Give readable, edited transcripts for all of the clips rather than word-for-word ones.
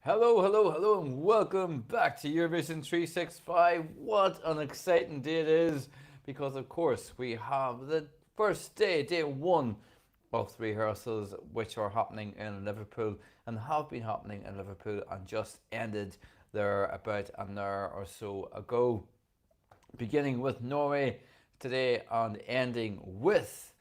Hello, hello, hello, and welcome back to Eurovision 365. What an exciting day it is because, of course, we have the first day, day one of the rehearsals, which are happening in Liverpool and have been happening in Liverpool and just ended there about an hour or so ago. Beginning with Norway today and ending with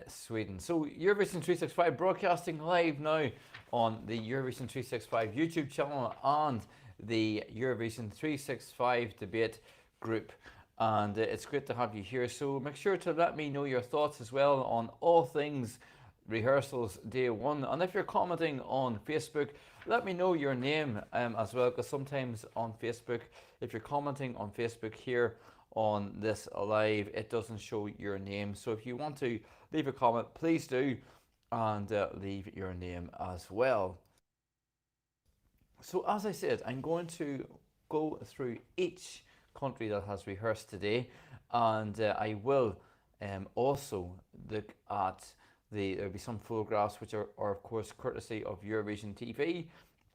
Sweden. So Eurovision 365 broadcasting live now on the Eurovision 365 YouTube channel and the Eurovision 365 debate group. And it's great to have you here. So make sure to let me know your thoughts as well on all things rehearsals day one. And if you're commenting on Facebook, let me know your name as well, because sometimes on Facebook, if you're commenting on Facebook here on this live, it doesn't show your name. So if you want to leave a comment, please do, and leave your name as well. So as I said, I'm going to go through each country that has rehearsed today, and I will also look at there'll be some photographs which are of course courtesy of Eurovision TV,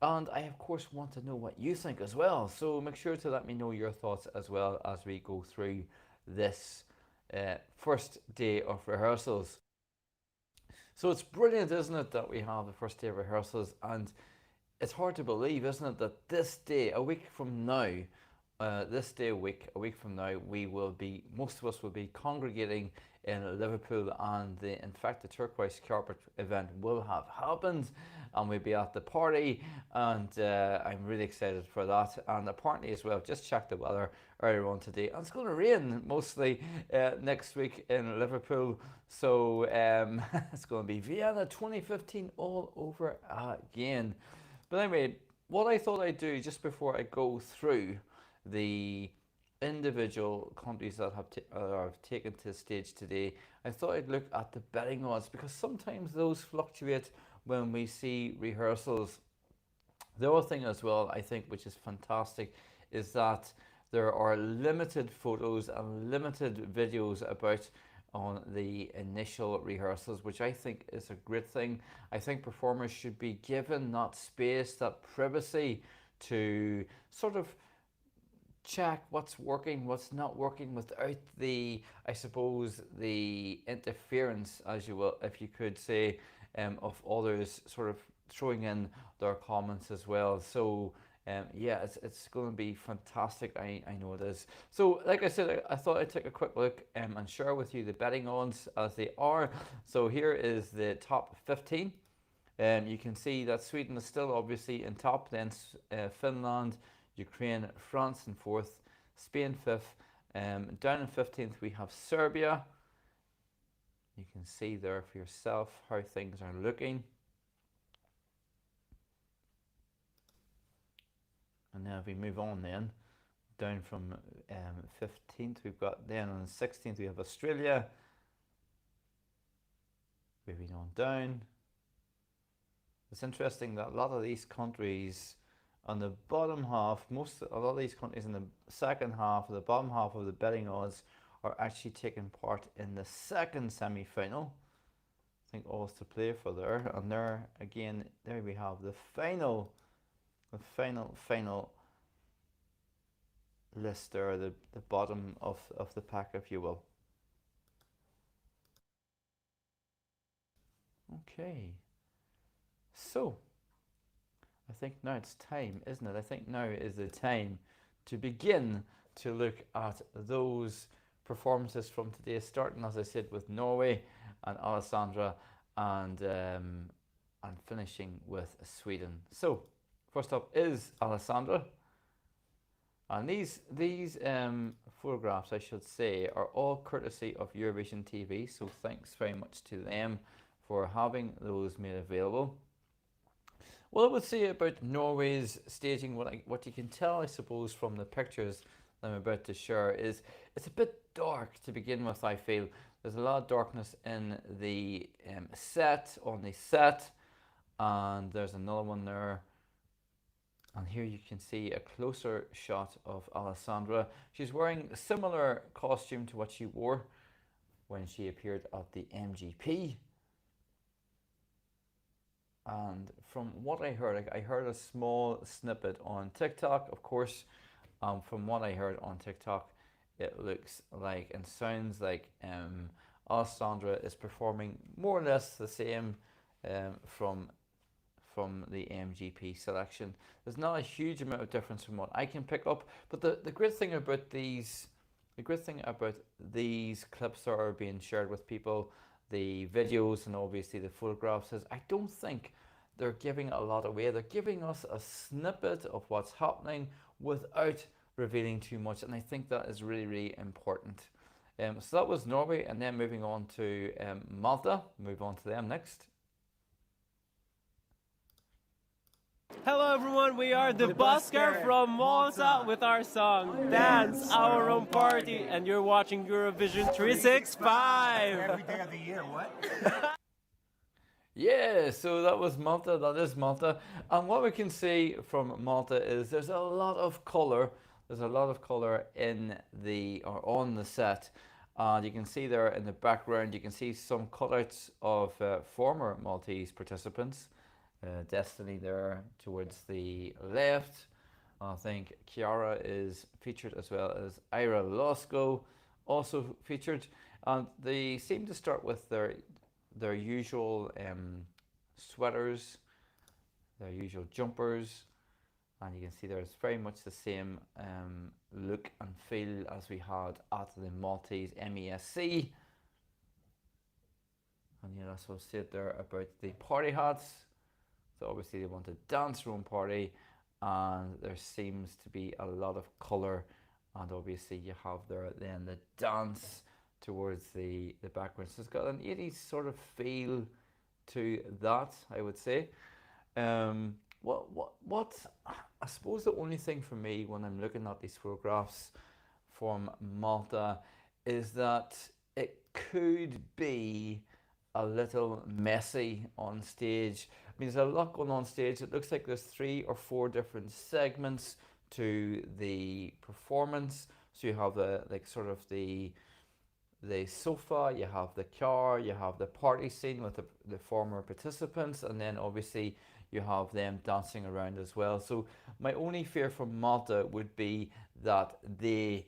and I of course want to know what you think as well. So make sure to let me know your thoughts as well as we go through this first day of rehearsals. So it's brilliant, isn't it, that we have the first day of rehearsals, and it's hard to believe, isn't it, that this day, a week from now, this day a week from now, we will be, most of us will be congregating in Liverpool, and in fact, the turquoise carpet event will have happened, and we'll be at the party, and I'm really excited for that. And apparently as well, just checked the weather earlier on today, and it's going to rain mostly next week in Liverpool, so it's going to be Vienna 2015 all over again. But anyway, what I thought I'd do just before I go through the individual countries that have taken to the stage today, I thought I'd look at the betting odds, because sometimes those fluctuate when we see rehearsals. The other thing as well, I think, which is fantastic, is that there are limited photos and limited videos about on the initial rehearsals, which I think is a great thing. I think performers should be given that space, that privacy to sort of check what's working, what's not working, without the, I suppose, the interference, as you will, if you could say, of others sort of throwing in their comments as well. So yeah, it's going to be fantastic. I know it is. So, like I said, I thought I'd take a quick look and share with you the betting odds as they are. So here is the top 15. You can see that Sweden is still obviously in top, then Finland, Ukraine, France in fourth, Spain fifth. Down in 15th we have Serbia. You can see there for yourself how things are looking. And now if we move on then, down from 15th, we've got then on the 16th we have Australia. Moving on down. It's interesting that a lot of these countries on the bottom half, a lot of these countries in the second half, the bottom half of the betting odds, are actually taking part in the second semi-final. I think all is to play for there. And there again, there we have the final list there, the bottom of the pack, if you will. Okay. So I think now it's time, isn't it? I think now is the time to begin to look at those performances from today, starting, as I said, with Norway and Alessandra, and finishing with Sweden. So first up is Alessandra, and these photographs, I should say, are all courtesy of Eurovision TV. So thanks very much to them for having those made available. Well, I would say about Norway's staging, what you can tell, I suppose, from the pictures that I'm about to share, is it's a bit dark to begin with, I feel. There's a lot of darkness in the on the set, and there's another one there. And here you can see a closer shot of Alessandra. She's wearing a similar costume to what she wore when she appeared at the MGP. And from what I heard, I heard a small snippet on TikTok. Of course, from what I heard on TikTok, it looks like and sounds like Alessandra is performing more or less the same from the MGP selection. There's not a huge amount of difference from what I can pick up, but the great thing about these clips that are being shared with people, the videos and obviously the photographs, is I don't think they're giving a lot away. They're giving us a snippet of what's happening without revealing too much, and I think that is really, really important. So that was Norway, and then moving on to Malta. Move on to them next. Hello everyone, we are the Busker from Malta with our song Dance Our Own Party, and you're watching Eurovision 365. Every day of the year, what? Yeah, so that was Malta, that is Malta. And what we can see from Malta is there's a lot of colour. There's a lot of colour in the, or on the set. And you can see there in the background, you can see some cutouts of former Maltese participants. Destiny there towards the left. I think Chiara is featured, as well as Ira Losco also featured. And they seem to start with their usual sweaters, their usual jumpers, and you can see there's very much the same look and feel as we had at the Maltese MESC. And you also said there about the party hats. So obviously they want to dance their own party, and there seems to be a lot of colour, and obviously you have there then the dance towards the background. So it's got an 80s sort of feel to that, I would say. What I suppose the only thing for me when I'm looking at these photographs from Malta is that it could be a little messy on stage. I mean, there's a lot going on stage. It looks like there's 3 or 4 different segments to the performance. So you have the sort of the sofa, you have the car, you have the party scene with the former participants, and then obviously you have them dancing around as well. So my only fear from Malta would be that the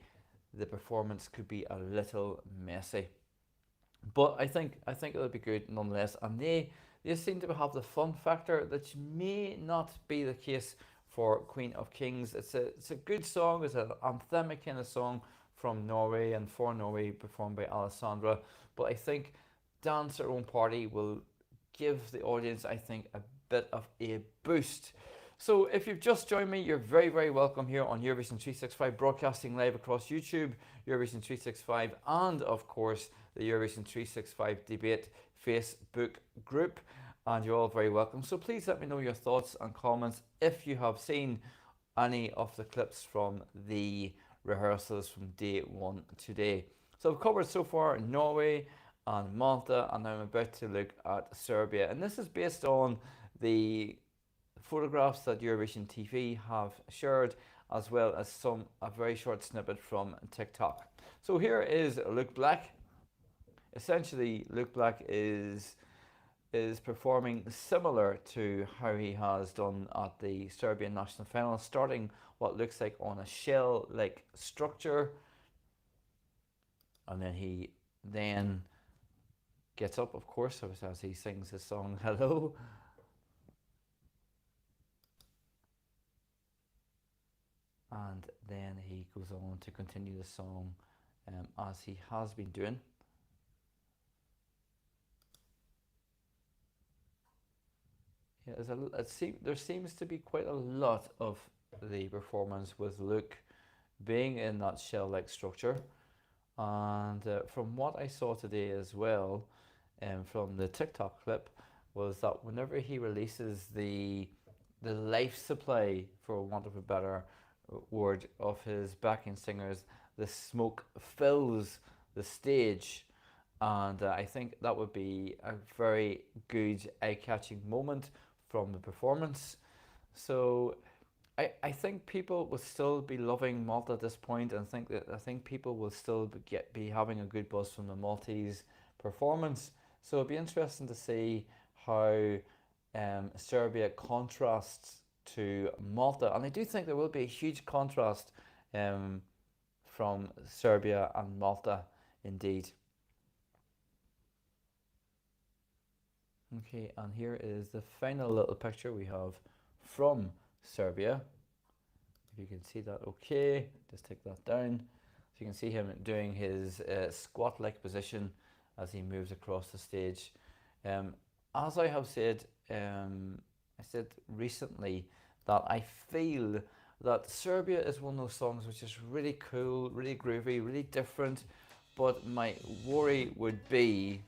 performance could be a little messy. But I think it'll be good nonetheless, and they seem to have the fun factor that may not be the case for Queen of Kings. It's a good song. It's an anthemic kind of song from Norway and for Norway, performed by Alessandra. But I think Dance Our Own Party will give the audience, I think, a bit of a boost. So if you've just joined me, you're very, very welcome here on Eurovision 365, broadcasting live across YouTube, Eurovision 365, and of course the Eurovision 365 debate Facebook group. And you're all very welcome. So please let me know your thoughts and comments if you have seen any of the clips from the rehearsals from day 1 today. So I've covered so far Norway and Malta, and I'm about to look at Serbia. And this is based on the photographs that Eurovision TV have shared, as well as a very short snippet from TikTok. So here is Luke Black. Essentially, Luke Black is performing similar to how he has done at the Serbian national final, starting what looks like on a shell-like structure, and then he gets up, of course, as he sings his song Hello. And then he goes on to continue the song as he has been doing. Yeah, there seems to be quite a lot of the performance with Luke being in that shell-like structure. And from what I saw today as well, from the TikTok clip, was that whenever he releases the life supply, for want of a better word, of his backing singers, the smoke fills the stage. And I think that would be a very good eye-catching moment from the performance. So I think people will still be loving Malta at this point, and I think people will still be having a good buzz from the Maltese performance. So it'll be interesting to see how Serbia contrasts to Malta, and I do think there will be a huge contrast from Serbia and Malta indeed. Okay, and here is the final little picture we have from Serbia. If you can see that, okay, just take that down. So you can see him doing his squat-like position as he moves across the stage. As I have said, I said recently that I feel that Serbia is one of those songs which is really cool, really groovy, really different, but my worry would be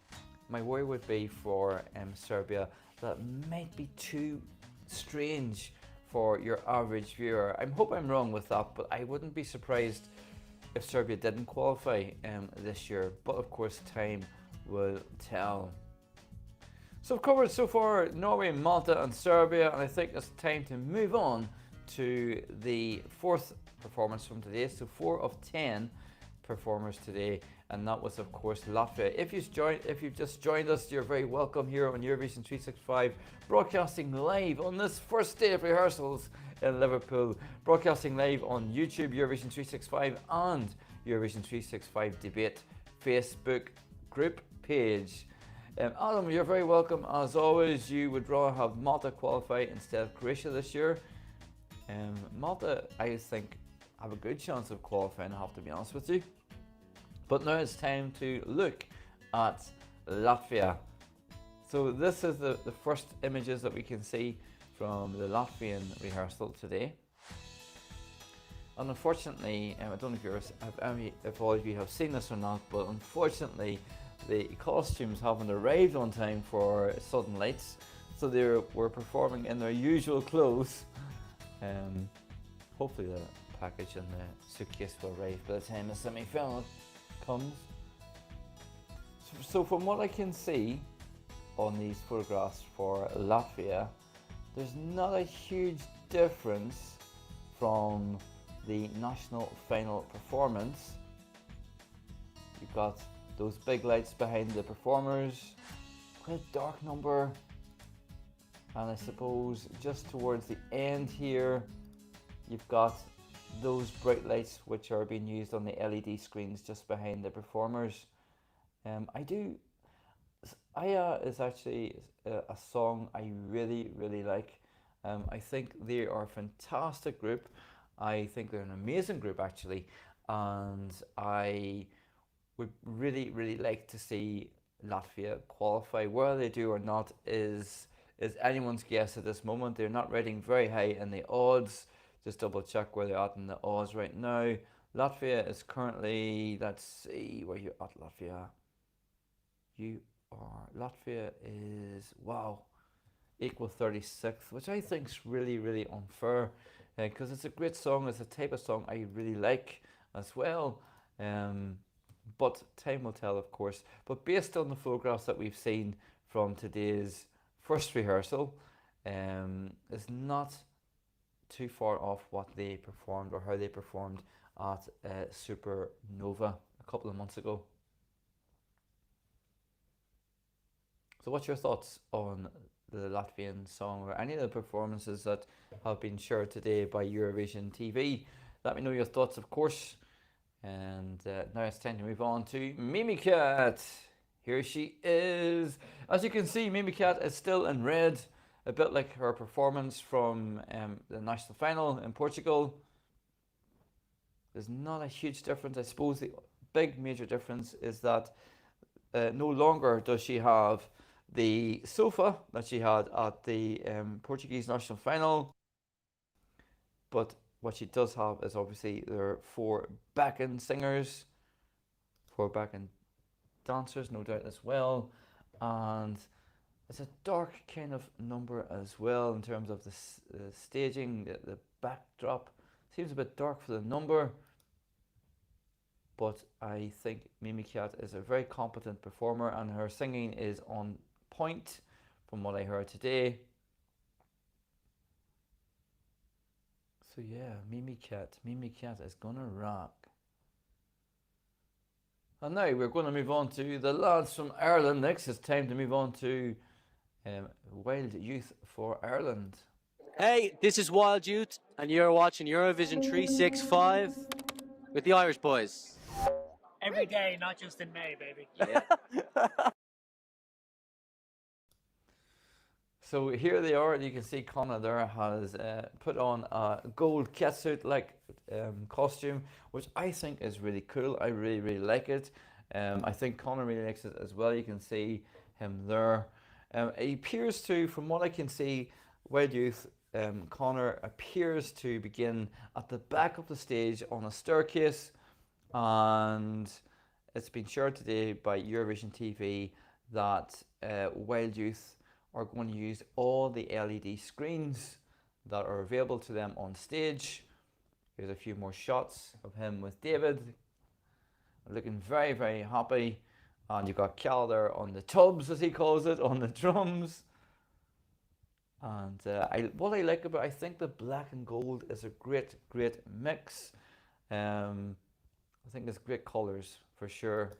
for Serbia that might be too strange for your average viewer. I hope I'm wrong with that, but I wouldn't be surprised if Serbia didn't qualify this year, but of course time will tell. So I've covered so far Norway, Malta and Serbia, and I think it's time to move on to the fourth performance from today. So 4 of 10 performers today, and that was of course Latvia. If you've just joined us, you're very welcome here on Eurovision 365, broadcasting live on this first day of rehearsals in Liverpool, broadcasting live on YouTube, Eurovision 365 and Eurovision 365 Debate Facebook group page. Adam, you're very welcome as always. You would rather have Malta qualify instead of Croatia this year. Malta, I think, have a good chance of qualifying, I have to be honest with you. But now it's time to look at Latvia. So this is the first images that we can see from the Latvian rehearsal today. And unfortunately, I don't know if all of you have seen this or not, but unfortunately the costumes haven't arrived on time for Sudden Lights, so they were performing in their usual clothes. Hopefully the package and the suitcase will arrive by the time the semi-final comes. So from what I can see on these photographs for Latvia, there's not a huge difference from the national final performance. You've got those big lights behind the performers, quite a dark number, and I suppose just towards the end here you've got those bright lights which are being used on the LED screens just behind the performers. Aya is actually a song I really like. I think they are a fantastic group. I think they're an amazing group actually, and I would really like to see Latvia qualify. Whether they do or not is anyone's guess at this moment. They're not rating very high in the odds. Just double check where they're at in the odds right now. Latvia is currently, let's see where you're at, Latvia. Latvia is, wow, equal 36th, which I think is really unfair, because it's a great song. It's a type of song I really like as well. But time will tell, of course. But based on the photographs that we've seen from today's first rehearsal, is not too far off what they performed or how they performed at Supernova a couple of months ago. So what's your thoughts on the Latvian song or any of the performances that have been shared today by Eurovision TV? Let me know your thoughts, of course. And now it's time to move on to Mimikat. Here she is. As you can see, Mimikat is still in red, a bit like her performance from the national final in Portugal. There's not a huge difference. I suppose the big major difference is that no longer does she have the sofa that she had at the Portuguese national final, but what she does have is obviously there are 4 backing singers, 4 backing dancers, no doubt as well, and it's a dark kind of number as well in terms of the staging. The backdrop seems a bit dark for the number, but I think Mimikat is a very competent performer and her singing is on point from what I heard today. So yeah, Mimikat is gonna rock. And now we're going to move on to the lads from Ireland next. It's time to move on to Wild Youth for Ireland. Hey, this is Wild Youth, and you're watching Eurovision 365 with the Irish boys. Every day, not just in May, baby. Yeah. So here they are. You can see Conor there has put on a gold catsuit-like costume, which I think is really cool. I really, really like it. I think Conor really likes it as well. You can see him there. He appears to, from what I can see, Wild Youth, Conor appears to begin at the back of the stage on a staircase, and it's been shared today by Eurovision TV that Wild Youth are going to use all the LED screens that are available to them on stage. Here's a few more shots of him with David, looking very, very happy. And you've got Cal there on the tubs, as he calls it, on the drums. And what I like about, I think the black and gold is a great, great mix. I think it's great colours for sure.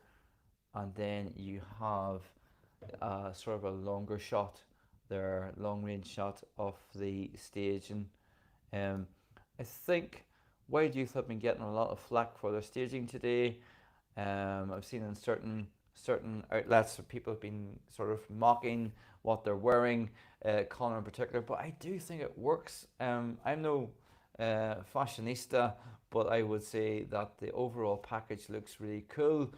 And then you have sort of a longer shot there, long range shot of the stage. And I think Wild Youth have been getting a lot of flack for their staging today. I've seen in certain outlets people have been sort of mocking what they're wearing, Conor in particular, but I do think it works. I'm no fashionista, but I would say that the overall package looks really cool.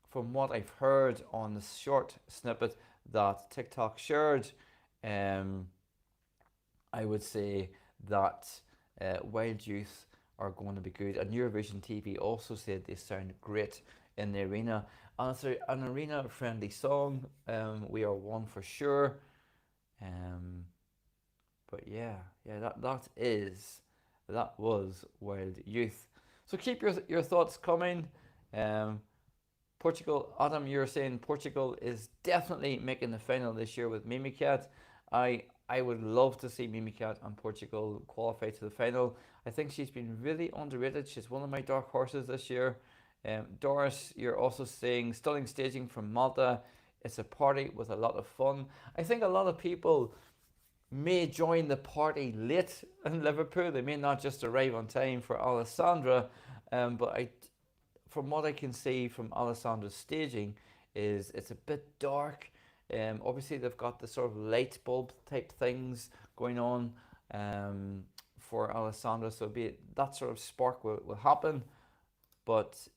From what I've heard on the short snippet that TikTok shared, I would say that Wild Youth are going to be good. And Eurovision TV also said they sound great in the arena. And it's an arena-friendly song. We Are One for sure. But yeah, that was Wild Youth. So keep your thoughts coming. Portugal, Adam, you're saying Portugal is definitely making the final this year with Mimicat. I would love to see Mimicat and Portugal qualify to the final. I think she's been really underrated. She's one of my dark horses this year. Doris, you're also saying stunning staging from Malta. It's a party with a lot of fun. I think a lot of people may join the party late in Liverpool. They may not just arrive on time for Alessandra, but from what I can see from Alessandra's staging is it's a bit dark. Obviously they've got the sort of light bulb type things going on for Alessandra, so be it, that sort of spark will happen, but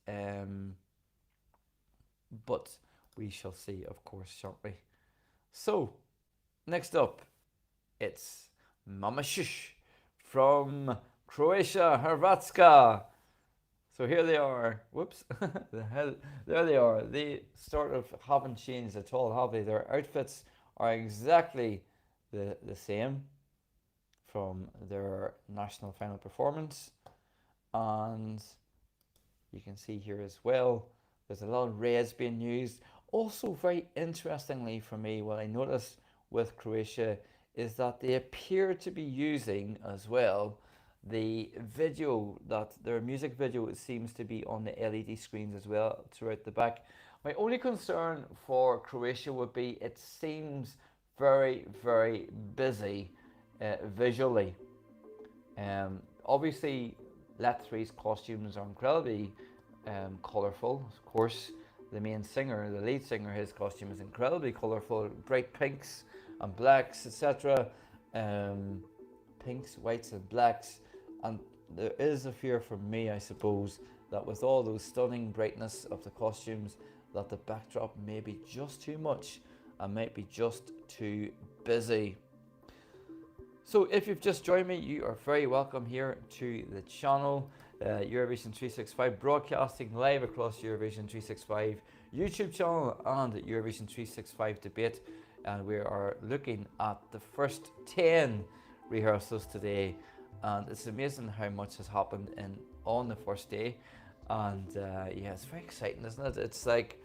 we shall see, of course, shan't we? So next up, it's Mama Shush from Croatia, Hrvatska. So here they are. Whoops. There they are. They sort of haven't changed at all, have they? Their outfits are exactly the same from their national final performance. And you can see here as well, there's a lot of reds being used. Also, very interestingly for me, what I noticed with Croatia is that they appear to be using as well the video, that their music video seems to be on the LED screens as well throughout the back. My only concern for Croatia would be it seems very, very busy visually. Obviously, Let 3's costumes are incredibly colourful. Of course, the main singer, the lead singer, his costume is incredibly colourful, bright pinks and blacks, etc. Pinks, whites and blacks. And there is a fear from me, I suppose, that with all those stunning brightness of the costumes, that the backdrop may be just too much and might be just too busy. So if you've just joined me, you are very welcome here to the channel. Eurovision 365 broadcasting live across Eurovision 365 YouTube channel and Eurovision 365 debate. And we are looking at the first 10 rehearsals today. And it's amazing how much has happened on the first day. And yeah, it's very exciting, isn't it? It's like,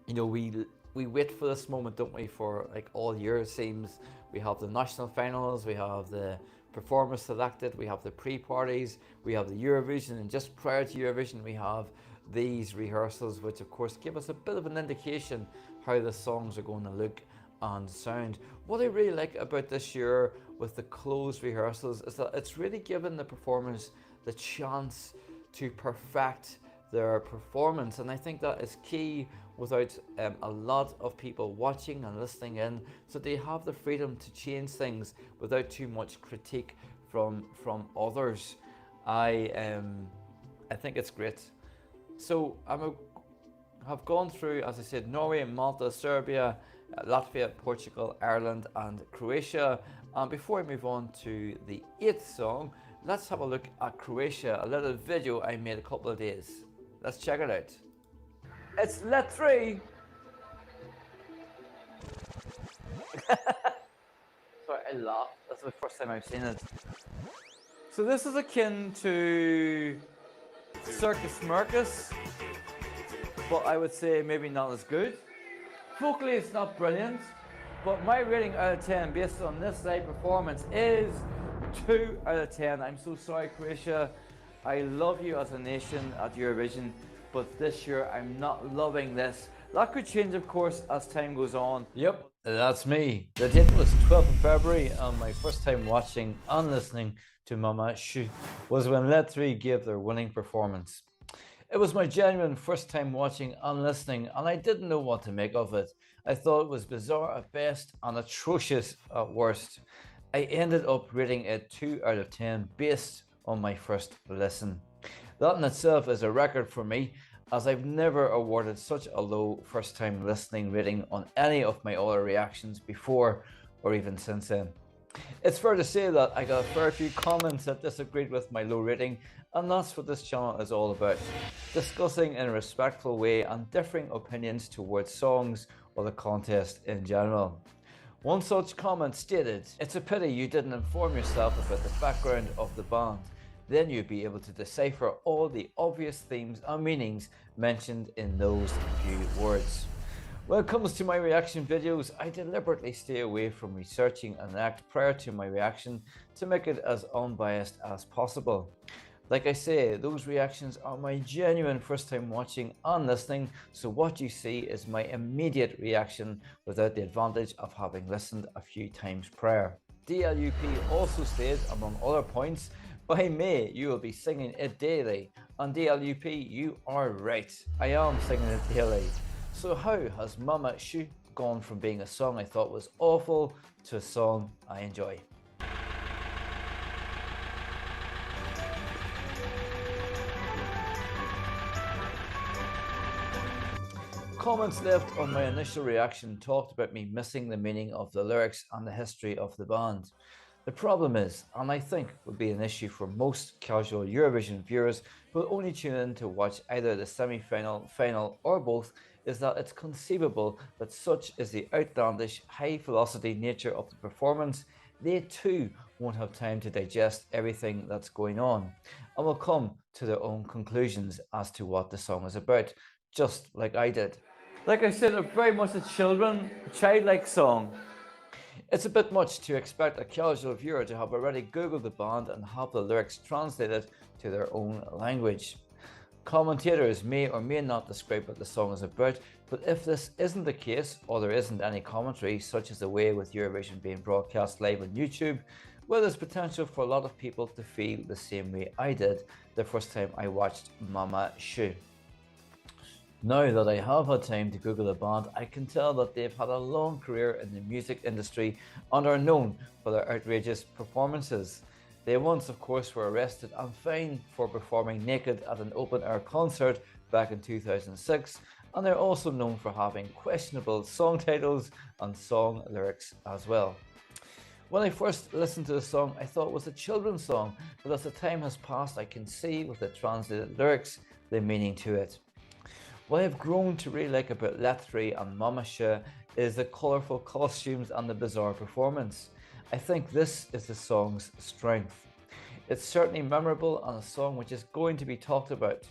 you know, we wait for this moment, don't we, for like all year it seems. We have the national finals, we have the performers selected, we have the pre-parties, we have the Eurovision, and just prior to Eurovision we have these rehearsals, which of course give us a bit of an indication how the songs are going to look and sound. What I really like about this year with the closed rehearsals is that it's really given the performers the chance to perfect their performance, and I think that is key without a lot of people watching and listening in, so they have the freedom to change things without too much critique from others. I think it's great. So have gone through, as I said, Norway, Malta, Serbia, Latvia, Portugal, Ireland and Croatia. And before I move on to the 8th song, let's have a look at Croatia, a little video I made a couple of days. Let's check it out. It's Let 3. Sorry, I laughed. That's the first time I've seen it. So this is akin to Circus Mercus, but I would say maybe not as good. Vocally it's not brilliant, but my rating out of 10 based on this live performance is 2 out of 10. I'm so sorry, Croatia. I love you as a nation at Eurovision, but this year I'm not loving this. That could change, of course, as time goes on. Yep, that's me. The date was 12th of February, and my first time watching and listening to Mama Shu was when Let 3 gave their winning performance. It was my genuine first time watching and listening, and I didn't know what to make of it. I thought it was bizarre at best and atrocious at worst. I ended up rating it 2 out of 10 based on my first listen. That in itself is a record for me, as I've never awarded such a low first time listening rating on any of my other reactions before or even since then. It's fair to say that I got a fair few comments that disagreed with my low rating, and that's what this channel is all about. Discussing in a respectful way and differing opinions towards songs or the contest in general. One such comment stated, "It's a pity you didn't inform yourself about the background of the band. Then you'd be able to decipher all the obvious themes and meanings mentioned in those few words." When it comes to my reaction videos, I deliberately stay away from researching an act prior to my reaction to make it as unbiased as possible. Like I say, those reactions are my genuine first time watching and listening, so what you see is my immediate reaction without the advantage of having listened a few times prior. DLUP also stated, among other points, "By May you will be singing it daily." And DLUP, you are right, I am singing it daily. So how has Mama Shu gone from being a song I thought was awful to a song I enjoy? Comments left on my initial reaction talked about me missing the meaning of the lyrics and the history of the band. The problem is, and I think would be an issue for most casual Eurovision viewers who will only tune in to watch either the semi-final, final or both, is that it's conceivable that such is the outlandish, high-velocity nature of the performance, they too won't have time to digest everything that's going on, and will come to their own conclusions as to what the song is about, just like I did. Like I said, it's very much a childlike song. It's a bit much to expect a casual viewer to have already googled the band and have the lyrics translated to their own language. Commentators may or may not describe what the song is about, but if this isn't the case, or there isn't any commentary, such as the way with Eurovision being broadcast live on YouTube, well, there's potential for a lot of people to feel the same way I did the first time I watched Mama Shu. Now that I have had time to Google the band, I can tell that they've had a long career in the music industry and are known for their outrageous performances. They once, of course, were arrested and fined for performing naked at an open-air concert back in 2006, and they're also known for having questionable song titles and song lyrics as well. When I first listened to the song, I thought it was a children's song, but as the time has passed, I can see with the translated lyrics the meaning to it. What I've grown to really like about Let 3 and Mama Shu is the colourful costumes and the bizarre performance. I think this is the song's strength. It's certainly memorable and a song which is going to be talked about.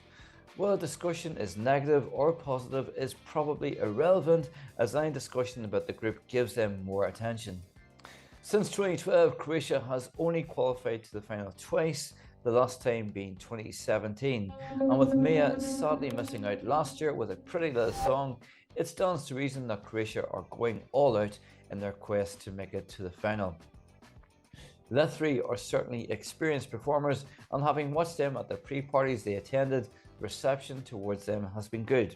Whether discussion is negative or positive is probably irrelevant, as any discussion about the group gives them more attention. Since 2012, Croatia has only qualified to the final twice, the last time being 2017, and with Maya sadly missing out last year with a pretty little song, it stands to reason that Croatia are going all out in their quest to make it to the final. The three are certainly experienced performers, and having watched them at the pre-parties they attended, the reception towards them has been good.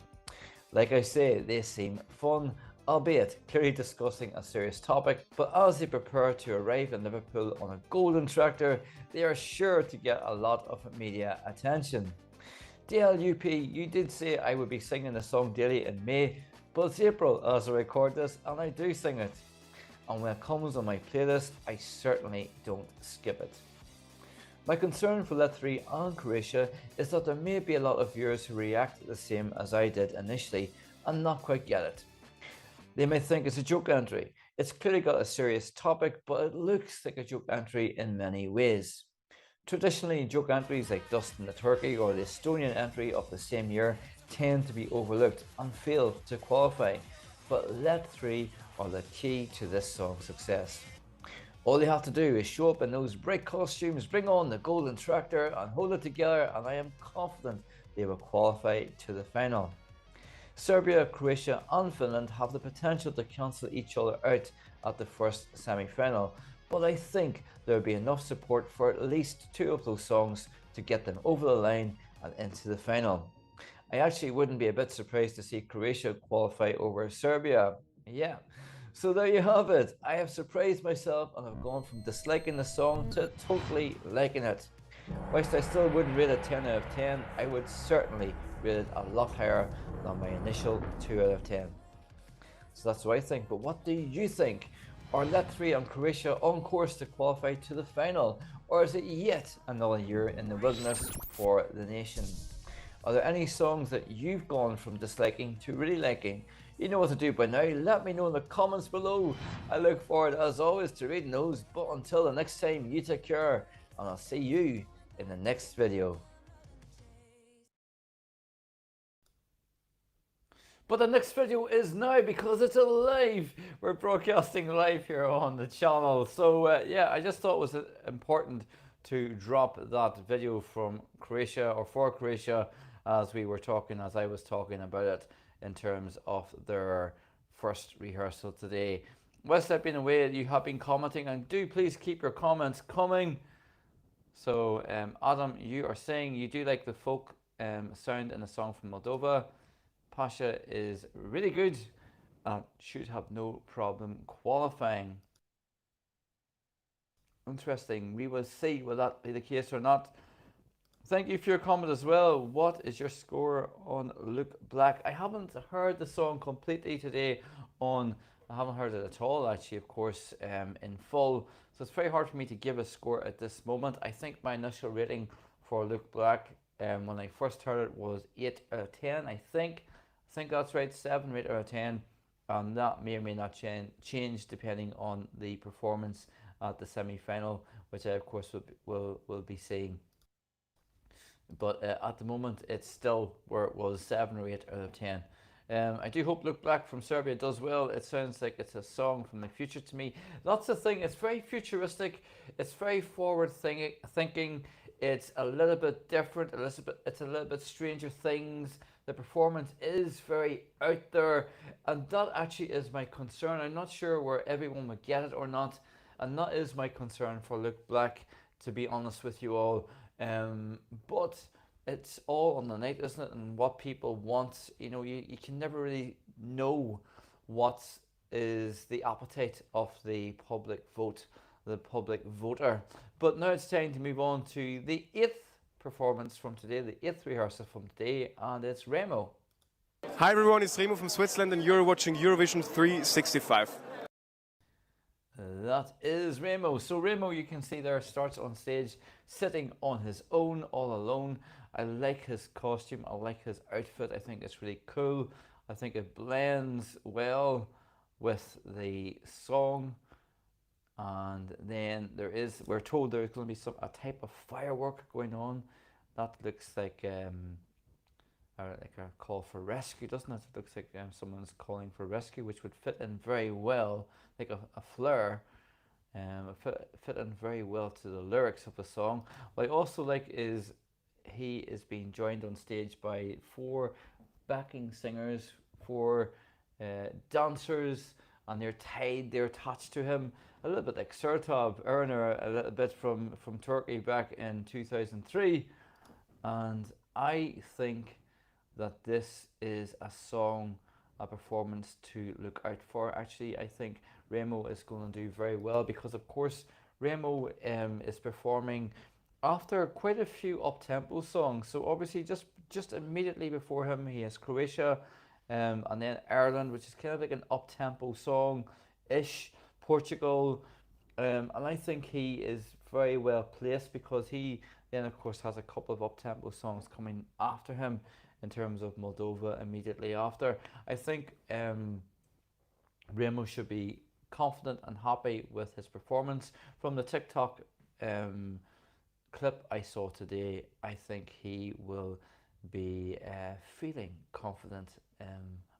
Like I say, they seem fun, albeit clearly discussing a serious topic, but as they prepare to arrive in Liverpool on a golden tractor, they are sure to get a lot of media attention. DLUP, you did say I would be singing the song daily in May, but it's April as I record this and I do sing it. And when it comes on my playlist, I certainly don't skip it. My concern for Let 3 and Croatia is that there may be a lot of viewers who react the same as I did initially and not quite get it. They may think it's a joke entry. It's clearly got a serious topic, but it looks like a joke entry in many ways. Traditionally, joke entries like Dust in the Turkey or the Estonian entry of the same year tend to be overlooked and fail to qualify, but Let 3 are the key to this song's success. All they have to do is show up in those bright costumes, bring on the golden tractor and hold it together, and I am confident they will qualify to the final. Serbia, Croatia and Finland have the potential to cancel each other out at the first semi-final, but I think there will be enough support for at least two of those songs to get them over the line and into the final. I actually wouldn't be a bit surprised to see Croatia qualify over Serbia. Yeah. So there you have it. I have surprised myself and have gone from disliking the song to totally liking it. Whilst I still wouldn't rate it 10 out of 10, I would certainly rate it a lot higher than my initial 2 out of 10. So that's what I think, but what do you think? Are Let 3 and Croatia on course to qualify to the final, or is it yet another year in the wilderness for the nation? Are there any songs that you've gone from disliking to really liking? You know what to do by now. Let me know in the comments below. I look forward as always to reading those, but until the next time, you take care, and I'll see you in the next video. But the next video is now because it's a live. We're broadcasting live here on the channel. So yeah, I just thought it was important to drop that video from Croatia, or for Croatia, as I was talking about it in terms of their first rehearsal today. Whilst I've been away, you have been commenting, and do please keep your comments coming. So Adam, you are saying you do like the folk sound in the song from Moldova. Pasha is really good and should have no problem qualifying. Interesting. We will see will that be the case or not. Thank you for your comment as well. What is your score on Look Black? I haven't heard the song completely today I haven't heard it at all actually, of course, in full. So it's very hard for me to give a score at this moment. I think my initial rating for Look Black when I first heard it was 8 out of 10, I think. I think that's right, 7 or 8 out of 10. And that may or may not change depending on the performance at the semi-final, which I of course will be seeing. But at the moment it's still where it was, 7 or 8 out of 10. I do hope Look Black from Serbia does well. It sounds like it's a song from the future to me. That's the thing, it's very futuristic, it's very forward thinking, it's a little bit different, it's a little bit Stranger Things. The performance is very out there, and that actually is my concern. I'm not sure where everyone would get it or not, and that is my concern for Look Black, to be honest with you all. But it's all on the night, isn't it? And what people want, you know, you can never really know what is the appetite of the public vote, the public voter. But now it's time to move on to the 8th performance from today, the 8th rehearsal from today, and it's Remo. Hi everyone, it's Remo from Switzerland and you're watching Eurovision 365. That is Remo. So Remo, you can see there, starts on stage sitting on his own, all alone. I like his costume, I like his outfit, I think it's really cool. I think it blends well with the song. And then we're told there's going to be a type of firework going on. That looks like a call for rescue, doesn't it? It looks like someone's calling for rescue, which would fit in very well, like a flare, fit in very well to the lyrics of the song. What I also like is he is being joined on stage by 4 backing singers, 4 dancers, and they're attached to him, a little bit like Sertab Earner, a little bit from Turkey back in 2003. And I think that this is a song, a performance to look out for. Actually, I think Remo is going to do very well because, of course, Remo is performing after quite a few up-tempo songs. So obviously, just immediately before him, he has Croatia, and then Ireland, which is kind of like an up-tempo song-ish. Portugal, and I think he is very well placed because he then, of course, has a couple of up-tempo songs coming after him in terms of Moldova immediately after. I think Remo should be confident and happy with his performance. From the TikTok clip I saw today, I think he will be feeling confident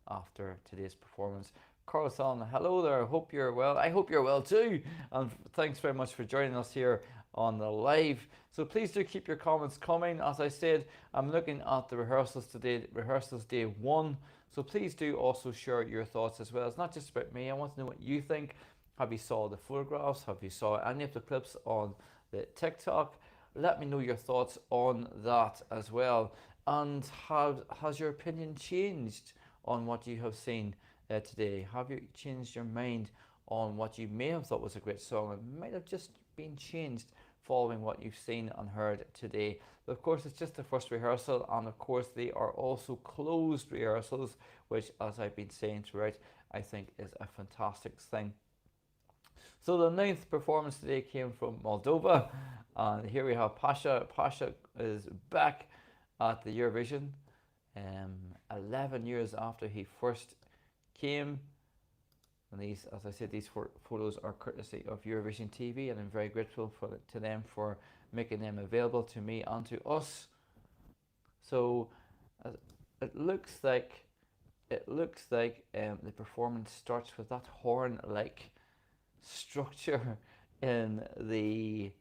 after today's performance. Carlson, hello there. Hope you're well. I hope you're well too. And thanks very much for joining us here on the live. So please do keep your comments coming. As I said, I'm looking at the rehearsals today, rehearsals day 1. So please do also share your thoughts as well. It's not just about me. I want to know what you think. Have you saw the photographs? Have you saw any of the clips on the TikTok? Let me know your thoughts on that as well. And has your opinion changed on what you have seen today? Have you changed your mind on what you may have thought was a great song? It might have just been changed following what you've seen and heard today. But of course, it's just the first rehearsal, and of course they are also closed rehearsals, which, as I've been saying throughout, I think is a fantastic thing. So the 9th performance today came from Moldova, and here we have Pasha. Pasha is back at the Eurovision 11 years after he first came. And these, as I said, these photos are courtesy of Eurovision TV, and I'm very grateful to them for making them available to me and to us. So it looks like the performance starts with that horn-like structure in the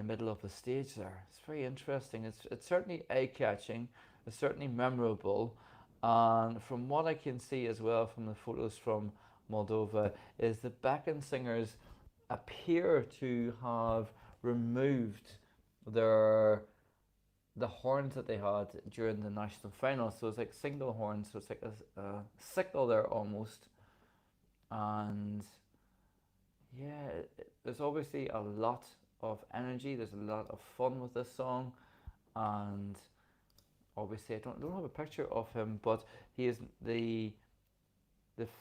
middle of the stage there. It's very interesting. It's certainly eye-catching. It's certainly memorable. And from what I can see as well from the photos from Moldova, is the backing singers appear to have removed the horns that they had during the national final. So it's like single horns, so it's like a sickle there almost. And yeah, there's obviously a lot of energy. There's a lot of fun with this song, and obviously I don't have a picture of him, but he is the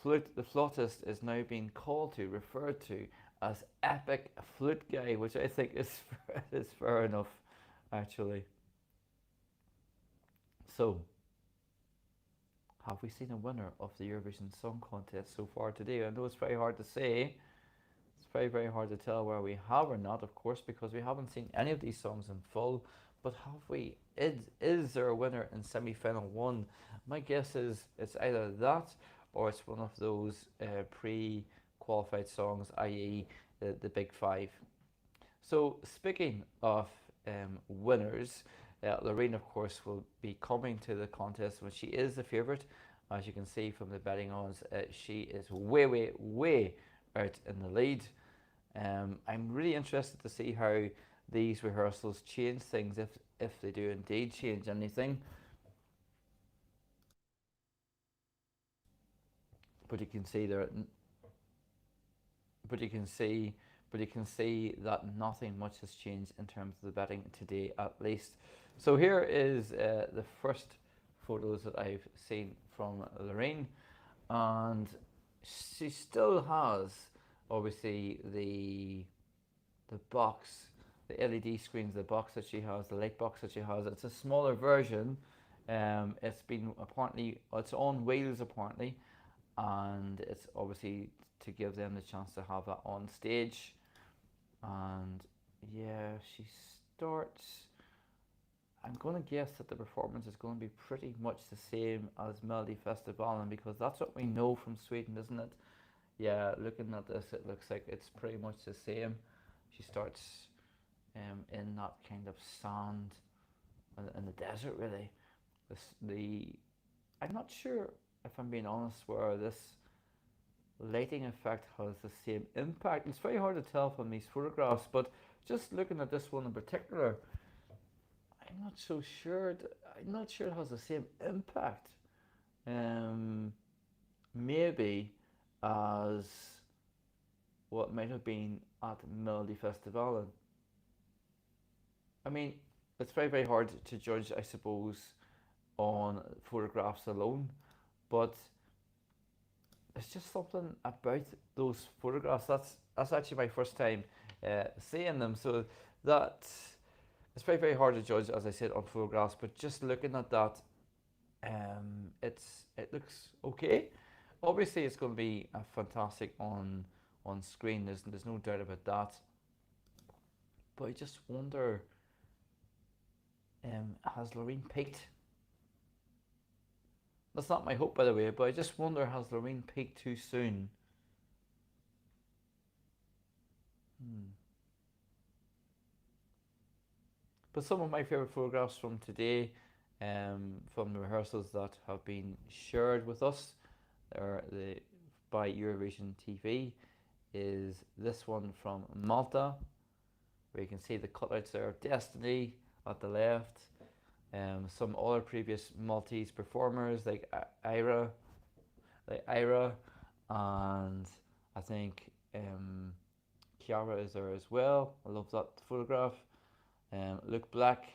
flautist is now being referred to as Epic Flute Guy, which I think is fair enough, actually. So, have we seen a winner of the Eurovision Song Contest so far today? I know it's very hard to say. It's very, very hard to tell where we have or not, of course, because we haven't seen any of these songs in full. But have we? Is there a winner in semi-final 1? My guess is it's either that or it's one of those pre-qualified songs, i.e. the Big Five. So speaking of winners, Lorraine, of course, will be coming to the contest when she is the favourite. As you can see from the betting odds, she is way, way, way out in the lead. I'm really interested to see how these rehearsals change things, if they do indeed change anything. But you can see there, but you can see that nothing much has changed in terms of the betting today, at least. So here is the first photos that I've seen from Lorraine, and she still has obviously the box, the LED screens, the box that she has, the light box that she has. It's a smaller version. It's been apparently, it's on wheels apparently, and it's obviously to give them the chance to have that on stage. And yeah, she starts. I'm going to guess that the performance is going to be pretty much the same as Melody Festivalen, because that's what we know from Sweden, isn't it? Yeah, looking at this, it looks like it's pretty much the same. She starts in that kind of sand in the desert, really. I'm not sure, if I'm being honest, where this lighting effect has the same impact. It's very hard to tell from these photographs, but just looking at this one in particular, I'm not so sure. I'm not sure it has the same impact. Maybe as what might have been at Melody Festival. I mean, it's very hard to judge, I suppose, on photographs alone, but it's just something about those photographs. That's actually my first time seeing them, so that it's very hard to judge, as I said, on photographs. But just looking at that, it looks okay. Obviously, it's going to be fantastic on screen. There's no doubt about that. But I just wonder, has Loreen peaked? That's not my hope, by the way, but I just wonder, has Loreen peaked too soon? But some of my favourite photographs from today, from the rehearsals that have been shared with us, by Eurovision TV, is this one from Malta, where you can see the cutouts there of Destiny at the left. Some other previous Maltese performers like Ira, and I think Chiara is there as well. I love that photograph. Luke Black,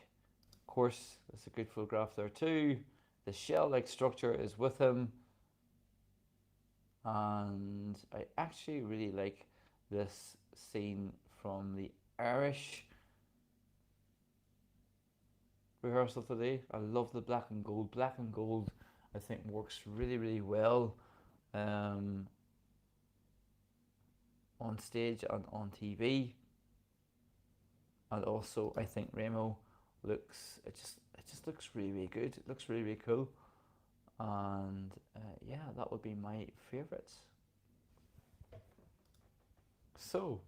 of course, that's a good photograph there too. The shell-like structure is with him, and I actually really like this scene from the Irish rehearsal today. I love the black and gold. Black and gold, I think, works really well on stage and on TV. And also, I think Remo looks, it just looks really good. It looks really cool. And yeah, that would be my favorites. So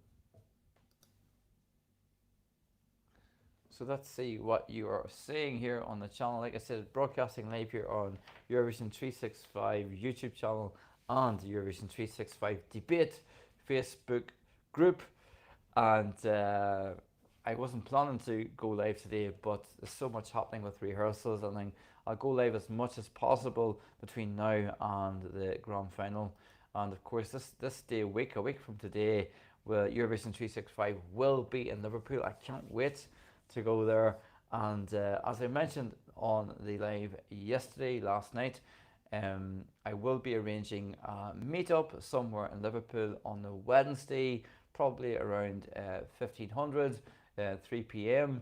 let's see what you are seeing here on the channel. Like I said, broadcasting live here on Eurovision 365 YouTube channel and Eurovision 365 debate Facebook group. And I wasn't planning to go live today, but there's so much happening with rehearsals, and I'll go live as much as possible between now and the grand final. And of course, this day, a week from today, Eurovision 365 will be in Liverpool. I can't wait to go there. And as I mentioned on the live last night, I will be arranging a meetup somewhere in Liverpool on the Wednesday, probably around 1500, 3 p.m.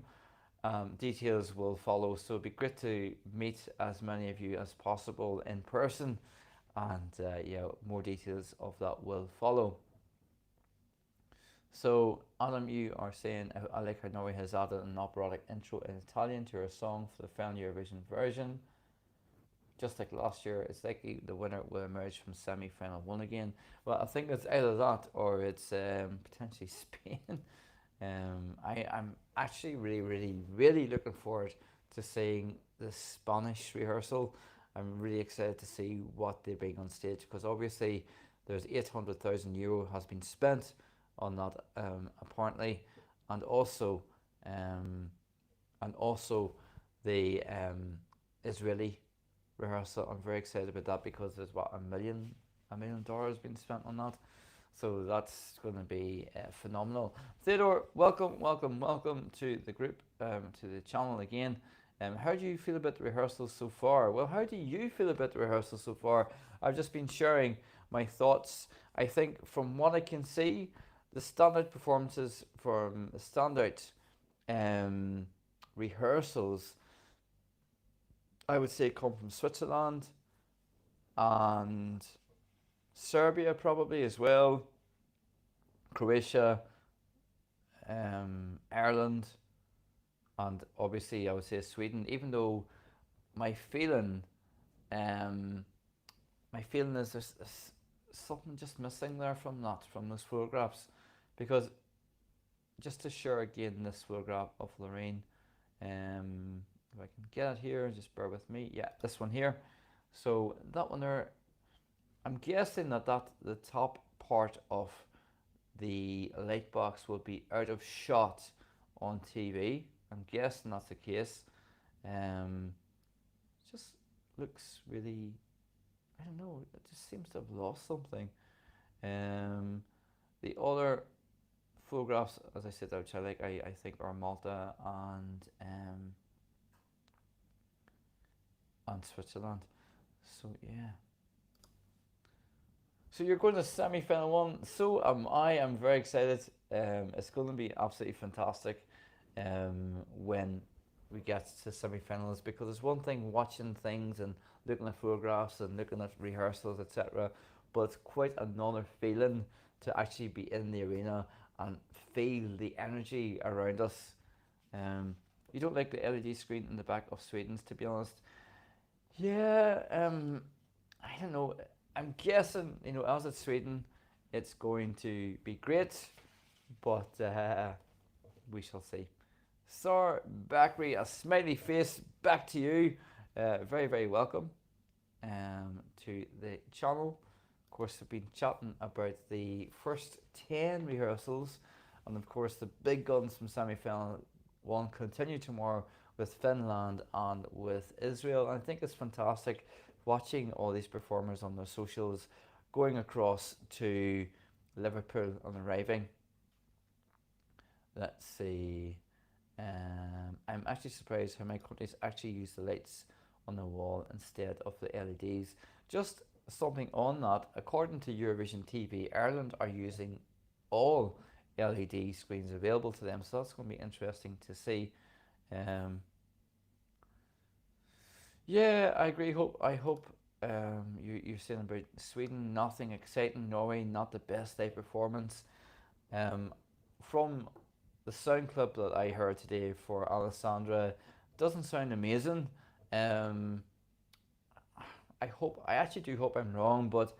Details will follow, so it'd be great to meet as many of you as possible in person, and yeah, more details of that will follow. So Adam, you are saying, I like how Norway has added an operatic intro in Italian to her song for the final Eurovision version. Just like last year, it's likely the winner will emerge from semi-final one again. Well, I think it's either that or it's potentially Spain. I'm actually really looking forward to seeing the Spanish rehearsal. I'm really excited to see what they bring on stage, because obviously there's €800,000 has been spent on that, apparently, and also the Israeli rehearsal. I'm very excited about that, because there's $1 million been spent on that. So that's going to be phenomenal. Theodore, welcome to the group, to the channel again. How do you feel about the rehearsals so far? Well, how do you feel about the rehearsals so far? I've just been sharing my thoughts. I think from what I can see, the standout performances from the standout rehearsals, I would say, come from Switzerland and Serbia probably as well, Croatia, Ireland, and obviously I would say Sweden, even though my feeling is there's something just missing there from those photographs, because just to share again this photograph of Lorraine, if I can get it here, just bear with me. Yeah, this one here. So that one there, I'm guessing that the top part of the light box will be out of shot on TV. I'm guessing that's the case. Um, just looks really, I don't know, it just seems to have lost something. Um, the other photographs, as I said, which I like, I think are Malta and Switzerland. So yeah. So you're going to semi-final one. So am I. I'm very excited. It's going to be absolutely fantastic when we get to semi-finals, because it's one thing watching things and looking at photographs and looking at rehearsals, etc. But it's quite another feeling to actually be in the arena and feel the energy around us. You don't like the LED screen in the back of Sweden's, to be honest. Yeah, I don't know. I'm guessing, as it's Sweden, it's going to be great, but we shall see. Sir Bakri, a smiley face, back to you. Very, very welcome to the channel. Of course, we've been chatting about the first 10 rehearsals, and of course, the big guns from semi-final one continue tomorrow with Finland and with Israel. And I think it's fantastic watching all these performers on their socials going across to Liverpool and arriving. Let's see. I'm actually surprised how many countries actually use the lights on the wall instead of the LEDs. Just something on that, according to Eurovision TV, Ireland are using all LED screens available to them, so that's going to be interesting to see. Yeah, I agree. I hope you're saying about Sweden, nothing exciting. Norway, not the best live performance. From the sound clip that I heard today for Alessandra, doesn't sound amazing. I actually do hope I'm wrong, but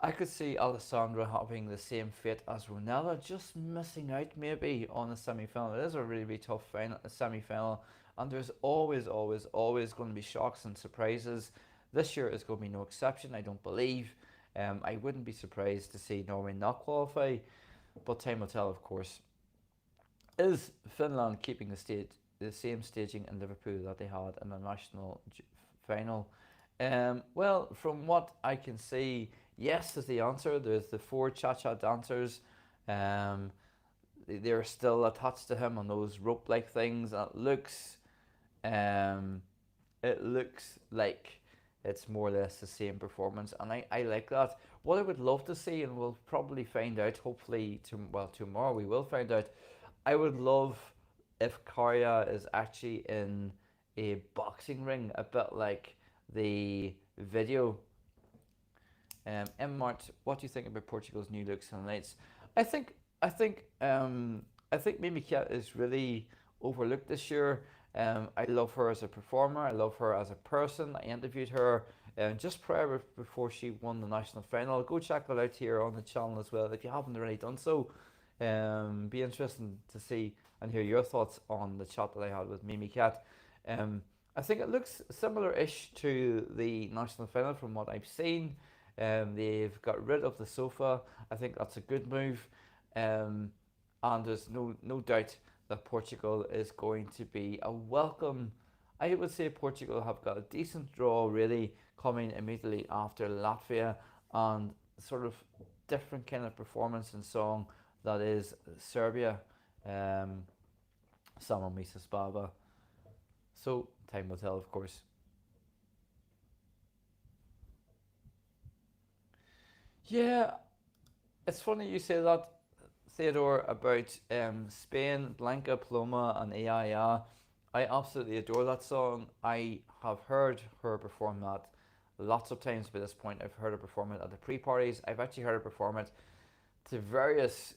I could see Alessandra having the same fate as Ronella, just missing out maybe on the semi-final. It is a really, really tough semi-final, and there's always going to be shocks and surprises. This year is going to be no exception, I don't believe. I wouldn't be surprised to see Norway not qualify, but time will tell, of course. Is Finland keeping the same staging in Liverpool that they had in the national final? Well, from what I can see, yes is the answer. There's the 4 cha-cha dancers. They're still attached to him on those rope-like things. It looks like it's more or less the same performance, and I like that. What I would love to see, and we'll probably find out, hopefully, tomorrow we will find out. I would love if Karja is actually in a boxing ring, a bit like the video. Mart, what do you think about Portugal's new looks and lights? I think Mimi Kat is really overlooked this year. I love her as a performer. I love her as a person. I interviewed her just before she won the national final. Go check that out here on the channel as well if you haven't already done so. Be interesting to see and hear your thoughts on the chat that I had with Mimi Kat. I think it looks similar-ish to the national final from what I've seen. They've got rid of the sofa. I think that's a good move. And there's no doubt that Portugal is going to be a welcome. I would say Portugal have got a decent draw really coming immediately after Latvia, and sort of different kind of performance and song that is Serbia. Samo Misas Baba. So time will tell, of course. Yeah, it's funny you say that, Theodore, about Spain, Blanca Paloma and Ia. I absolutely adore that song. I have heard her perform that lots of times by this point. I've heard her perform it at the pre-parties. I've actually heard her perform it to various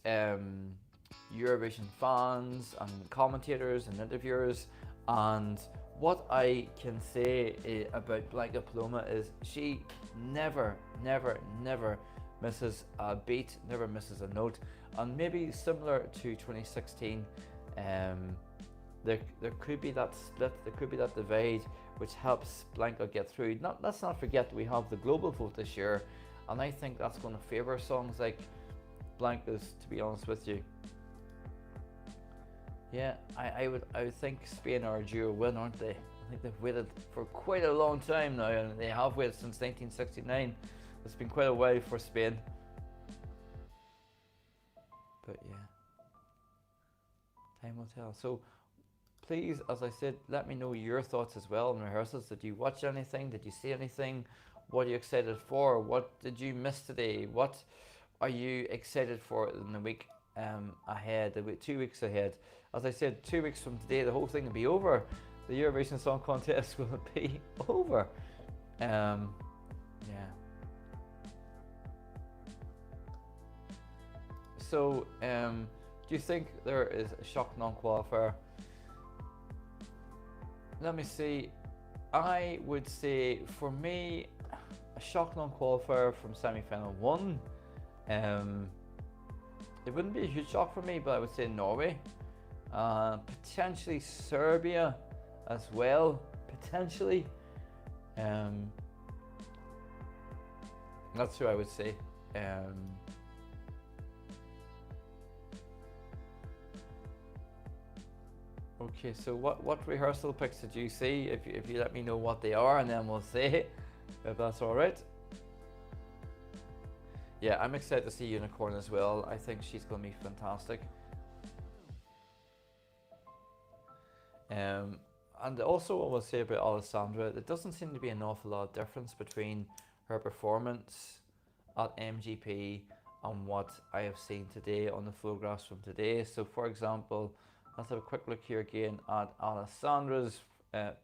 Eurovision fans and commentators and interviewers. And what I can say about Blanca Paloma is she never misses a beat, never misses a note. And maybe similar to 2016, there could be that split, there could be that divide, which helps Blanca get through. Let's not forget that we have the global vote this year, and I think that's going to favour songs like Blanca's, to be honest with you. Yeah, I would think Spain are due a win, aren't they? I think they've waited for quite a long time now, and they have waited since 1969. It's been quite a while for Spain. But yeah, time will tell. So please, as I said, let me know your thoughts as well on rehearsals. Did you watch anything? Did you see anything? What are you excited for? What did you miss today? What are you excited for in the week ahead, 2 weeks ahead? As I said, 2 weeks from today, the whole thing will be over. The Eurovision Song Contest will be over. Yeah. So, do you think there is a shock non-qualifier? Let me see. I would say, for me, a shock non-qualifier from semi-final 1. It wouldn't be a huge shock for me, but I would say Norway. Potentially Serbia as well. Potentially. That's who I would say. Okay, so what rehearsal picks did you see? If you let me know what they are, and then we'll say if that's all right. Yeah, I'm excited to see Unicorn as well. I think she's going to be fantastic. And also what we'll say about Alessandra, there doesn't seem to be an awful lot of difference between her performance at MGP and what I have seen today on the photographs from today. So for example, let's have a quick look here again at Alessandra's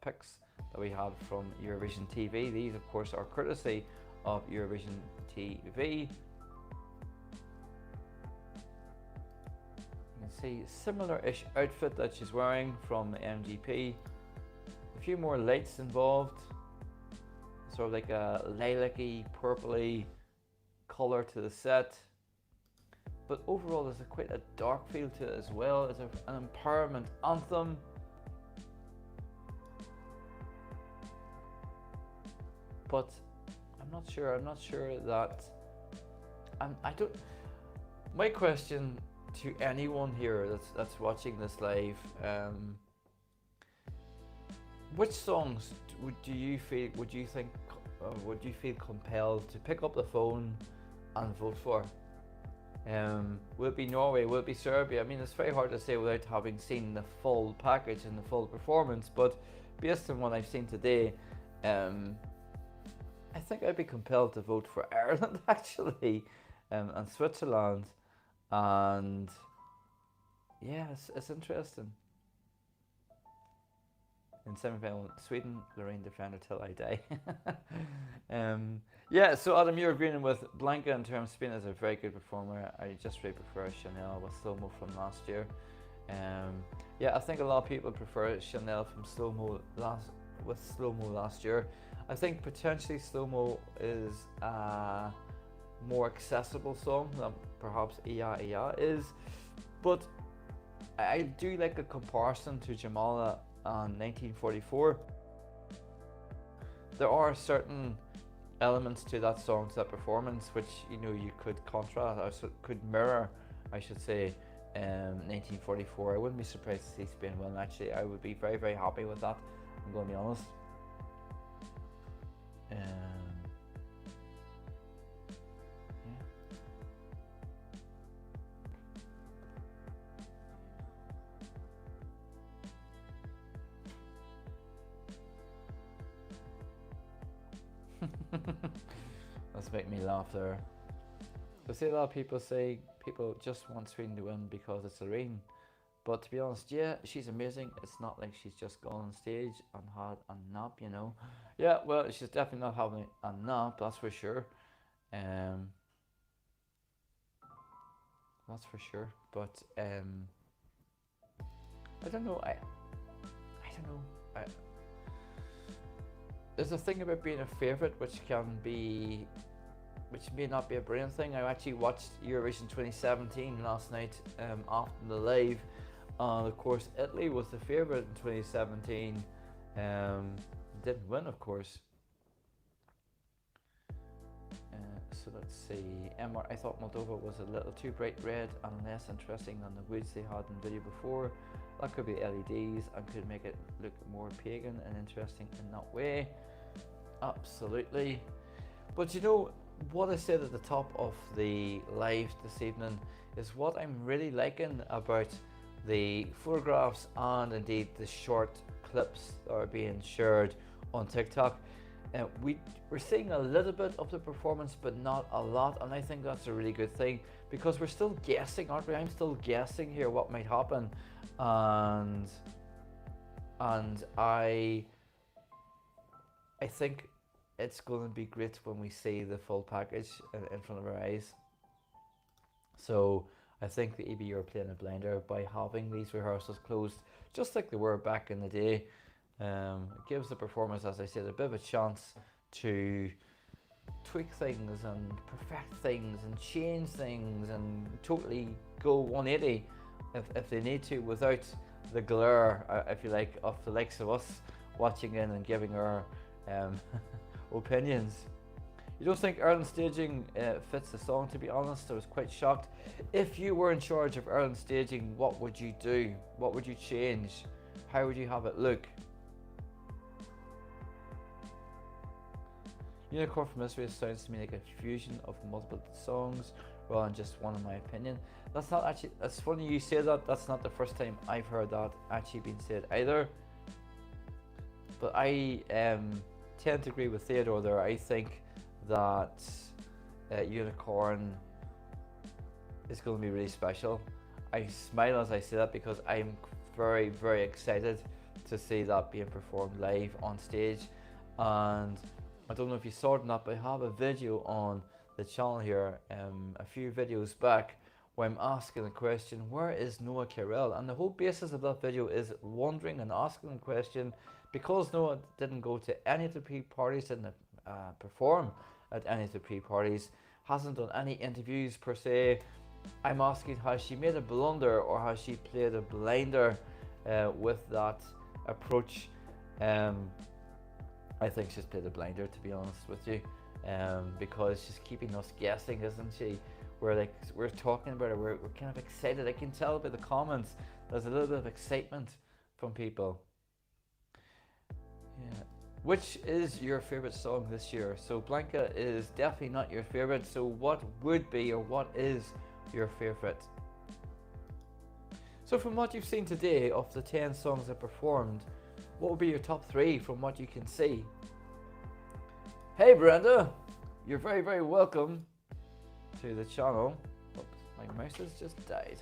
pics that we had from Eurovision TV. These of course are courtesy of Eurovision TV. You can see similar-ish outfit that she's wearing from MGP. A few more lights involved, sort of like a lilac-y, purpley colour to the set. But overall there's quite a dark feel to it as well. It's an empowerment anthem. But I'm not sure that my question to anyone here that's watching this live, which songs would you feel compelled to pick up the phone and vote for? Will it be Norway? Will it be Serbia? I mean, it's very hard to say without having seen the full package and the full performance, but based on what I've seen today, I think I'd be compelled to vote for Ireland actually, and Switzerland, and yeah, it's interesting. In semi-final, Sweden, Lorraine defender till I die. Yeah, so Adam, you're agreeing with Blanca in terms of Spain is a very good performer. I just really prefer Chanel with Slow Mo from last year. Yeah, I think a lot of people prefer Chanel from Slow Mo last year. I think potentially Slow Mo is a more accessible song than perhaps Iya Iya is, but I do like a comparison to Jamala on 1944. There are certain elements to that song, to that performance, which you could contrast or could mirror, I should say, 1944. I wouldn't be surprised to see Spain win. Actually, I would be very, very happy with that. I'm going to be honest. That's making me laugh there. I see a lot of people say people just want Sweden to win because it's Lorraine, but to be honest, yeah, she's amazing. It's not like she's just gone on stage and had a nap, Yeah, well, she's definitely not having a nap, that's for sure. That's for sure. But I don't know. I don't know. There's a thing about being a favourite which may not be a brilliant thing. I actually watched Eurovision 2017 last night after the live, And of course, Italy was the favourite in 2017. Didn't win, of course. So let's see. I thought Moldova was a little too bright red and less interesting than the woods they had in the video before. That could be LEDs and could make it look more pagan and interesting in that way. Absolutely. But you know, what I said at the top of the live this evening is what I'm really liking about the photographs and indeed the short clips that are being shared on TikTok. We're seeing a little bit of the performance, but not a lot, and I think that's a really good thing because we're still guessing, aren't we? I'm still guessing here what might happen, and I think it's going to be great when we see the full package in front of our eyes. So I think the EBU are playing a blinder by having these rehearsals closed, just like they were back in the day. It gives the performers, as I said, a bit of a chance to tweak things and perfect things and change things and totally go 180 if they need to, without the glare, if you like, of the likes of us watching in and giving our opinions. You don't think Ireland staging fits the song? To be honest, I was quite shocked. If you were in charge of Ireland staging, what would you do? What would you change? How would you have it look? Unicorn from Israel sounds to me like a fusion of multiple songs rather than just one, in my opinion. That's not actually, it's funny you say that. That's not the first time I've heard that actually being said either. But I tend to agree with Theodore there. I think that Unicorn is going to be really special. I smile as I say that because I'm very, very excited to see that being performed live on stage. And I don't know if you saw it or not, but I have a video on the channel here, a few videos back, where I'm asking the question, where is Noah Kirel? And the whole basis of that video is wondering and asking the question, because Noah didn't go to any of the pre-parties, didn't perform at any of the pre-parties, hasn't done any interviews per se. I'm asking, has she made a blunder or has she played a blinder with that approach? I think she's played a blinder, to be honest with you, because she's keeping us guessing, isn't she? We're talking about her, we're kind of excited. I can tell by the comments, there's a little bit of excitement from people. Yeah. Which is your favorite song this year? So Blanca is definitely not your favorite. So what would be, or what is your favorite? So from what you've seen today, of the 10 songs that performed, what would be your top 3 from what you can see? Hey Brenda, you're very, very welcome to the channel. Oops, my mouse has just died.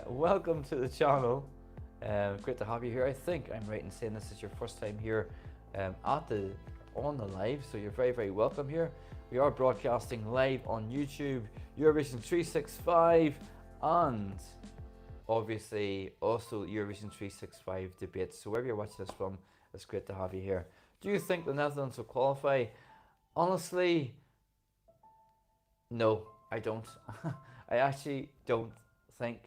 Welcome to the channel. Great to have you here. I think I'm right in saying this is your first time here on the live, so you're very, very welcome here. We are broadcasting live on YouTube, Eurovision 365, and obviously also Eurovision 365 debates. So wherever you're watching this from, it's great to have you here. Do you think the Netherlands will qualify? Honestly, no, I don't. I actually don't think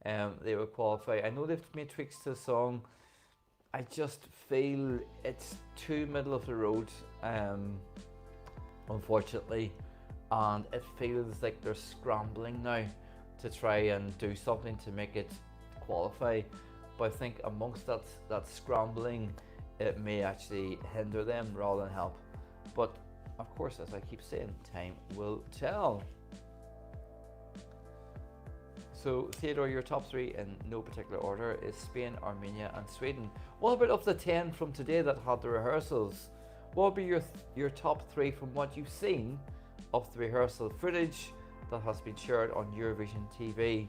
they will qualify. I know they've made tweaks to the song. I just feel it's too middle of the road, unfortunately, and it feels like they're scrambling now to try and do something to make it qualify. But I think amongst that scrambling, it may actually hinder them rather than help. But of course, as I keep saying, time will tell. So Theodore, your top 3 in no particular order is Spain, Armenia and Sweden. What about of the 10 from today that had the rehearsals? What would be your top 3 from what you've seen of the rehearsal footage that has been shared on Eurovision TV?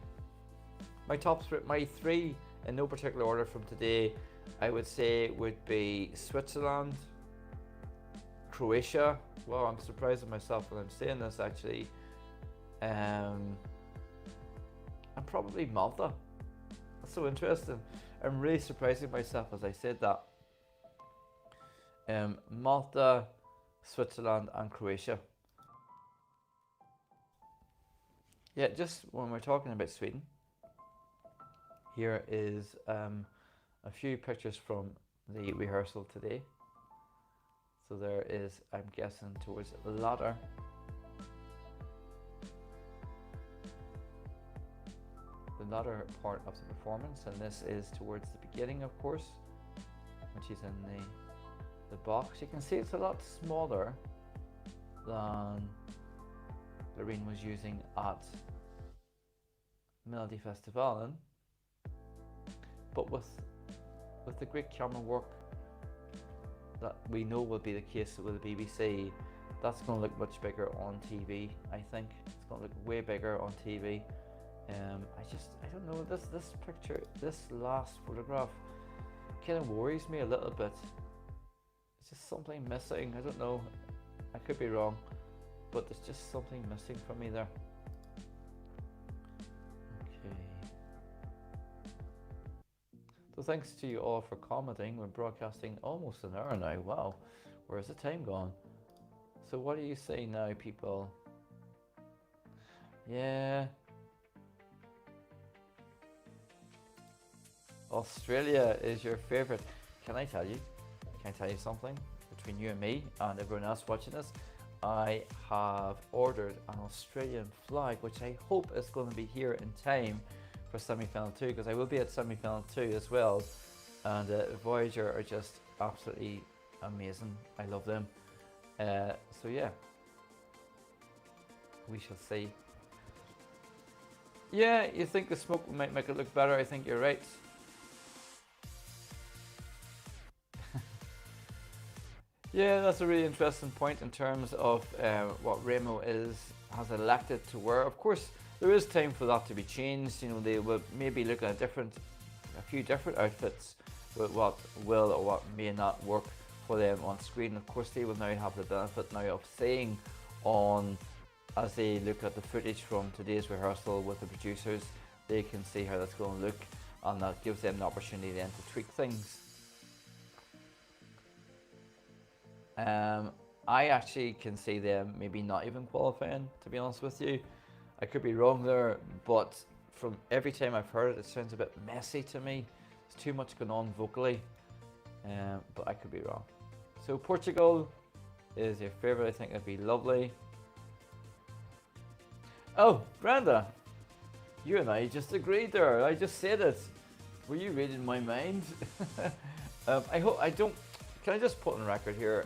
My 3 in no particular order from today, I would say would be Switzerland, Croatia. Well, I'm surprised at myself when I'm saying this actually. And probably Malta. That's so interesting. I'm really surprising myself as I said that. Malta, Switzerland and Croatia. Yeah, just when we're talking about Sweden, Here is a few pictures from the rehearsal today. So there is, I'm guessing, towards the latter. The latter part of the performance, and this is towards the beginning, of course, when she's in the box. You can see it's a lot smaller than Lorraine was using at Melody Festivalen, but with the great camera work that we know will be the case with the BBC, that's going to look much bigger on TV. I think it's going to look way bigger on TV. I don't know, this picture, this last photograph kind of worries me a little bit. It's just something missing. I don't know, I could be wrong, but there's just something missing from me there. Okay. So thanks to you all for commenting. We're broadcasting almost an hour now. Wow, where's the time gone? So what do you say now, people? Yeah. Australia is your favorite. Can I tell you something? Between you and me and everyone else watching this, I have ordered an Australian flag, which I hope is going to be here in time for semi-final 2, because I will be at semi-final 2 as well. And Voyager are just absolutely amazing. I love them. So yeah, we shall see. Yeah, you think the smoke might make it look better? I think you're right. Yeah, that's a really interesting point in terms of what Remo has elected to wear. Of course, there is time for that to be changed. You know, they will maybe look at a few different outfits with what will or what may not work for them on screen. Of course, they will now have the benefit now of saying on, as they look at the footage from today's rehearsal with the producers, they can see how that's going to look, and that gives them the opportunity then to tweak things. I actually can see them maybe not even qualifying, to be honest with you. I could be wrong there, but from every time I've heard it, it sounds a bit messy to me. There's too much going on vocally, but I could be wrong. So Portugal is your favourite. I think that'd be lovely. Oh, Brenda, you and I just agreed there. I just said it. Were you reading my mind? I hope I don't. Can I just put on record here,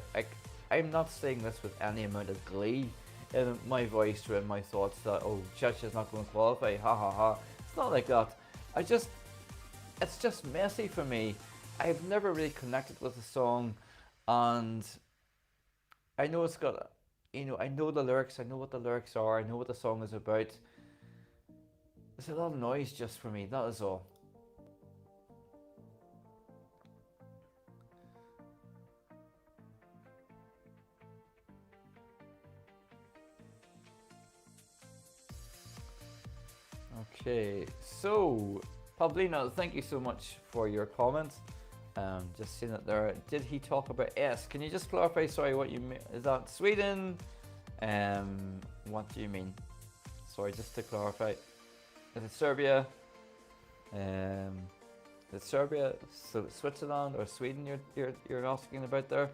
I'm not saying this with any amount of glee in my voice or in my thoughts that, oh, Czechia is not going to qualify, ha ha ha. It's not like that. It's just messy for me. I've never really connected with the song, and I know it's got, you know, I know the lyrics, I know what the lyrics are, I know what the song is about. There's a lot of noise just for me, that is all. Okay, so Pavlina, thank you so much for your comment. Just seeing it there. Did he talk about S? Can you just clarify? Sorry, what you mean? Is that Sweden? What do you mean? Sorry, just to clarify. Is it Serbia? Is it Serbia, Switzerland, or Sweden? You're asking about there.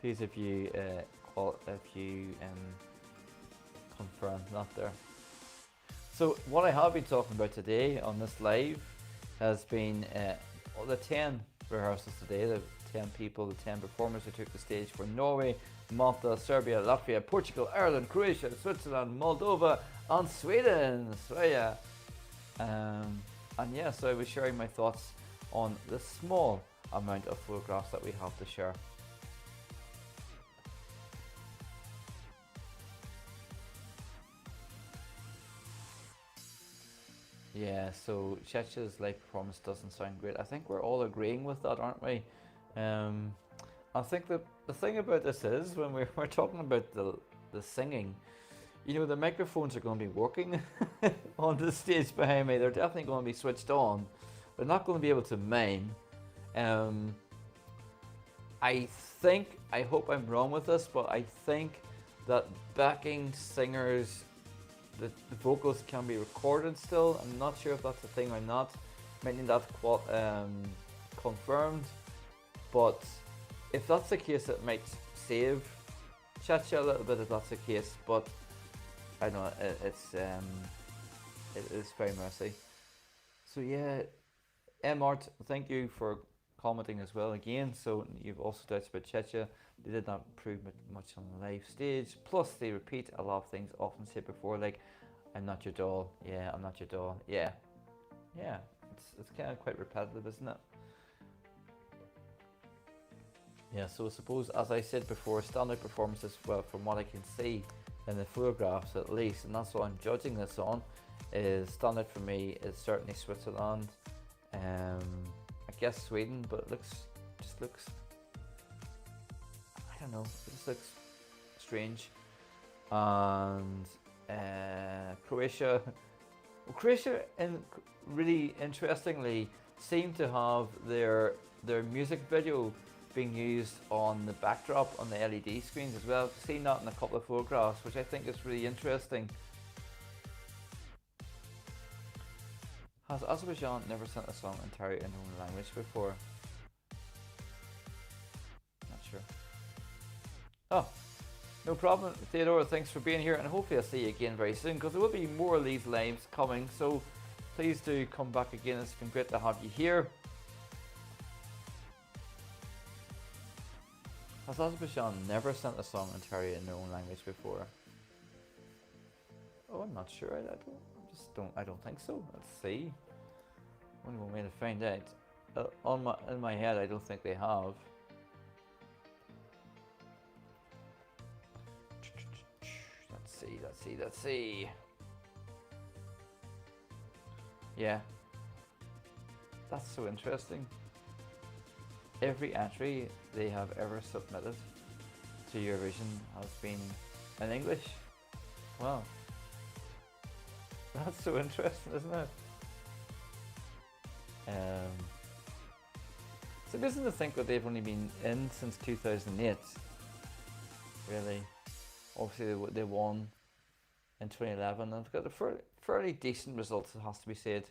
Please, if you confirm that there. So what I have been talking about today on this live has been the 10 rehearsals today, the 10 people, the 10 performers who took the stage for Norway, Malta, Serbia, Latvia, Portugal, Ireland, Croatia, Switzerland, Moldova, and Sweden. So yeah, and yeah, so I was sharing my thoughts on the small amount of photographs that we have to share. Yeah, so Czechia's live performance doesn't sound great. I think we're all agreeing with that, aren't we? I think the thing about this is, when we're talking about the singing, you know, the microphones are going to be working on the stage behind me. They're definitely going to be switched on. They're not going to be able to mime. I hope I'm wrong with this, but I think that backing singers, the vocals can be recorded still. I'm not sure if that's a thing or not. might need that confirmed. But if that's the case, it might save Chacha a little bit if that's the case. But I don't know, it is very messy. So yeah, Mart, thank you for commenting as well again. So you've also touched about Checha. They did not improve much on the live stage. Plus they repeat a lot of things often said before, like I'm not your doll. Yeah, I'm not your doll. Yeah. Yeah. It's kind of quite repetitive, isn't it? Yeah, so I suppose, as I said before, standout performances, well, from what I can see in the photographs at least, and that's what I'm judging this on, is standout for me is certainly Switzerland. I guess Sweden, but it just looks, I don't know, it just looks strange. And Croatia, well, Croatia, really interestingly, seem to have their music video being used on the backdrop on the LED screens as well. I've seen that in a couple of photographs, which I think is really interesting. Has Azerbaijan never sent a song entirely in their own language before? Not sure. Oh, no problem, Theodore. Thanks for being here, and hopefully I'll see you again very soon, because there will be more of these lives coming. So please do come back again. It's been great to have you here. Has Azerbaijan never sent a song entirely in their own language before? Oh, I'm not sure. I don't think so. Let's see. Only one way to find out. In my head, I don't think they have. Let's see. Yeah. That's so interesting. Every entry they have ever submitted to Eurovision has been in English. Wow. That's so interesting, isn't it? It's amazing to think that they've only been in since 2008. Really. Obviously they won in 2011 and they've got a fairly decent results, it has to be said.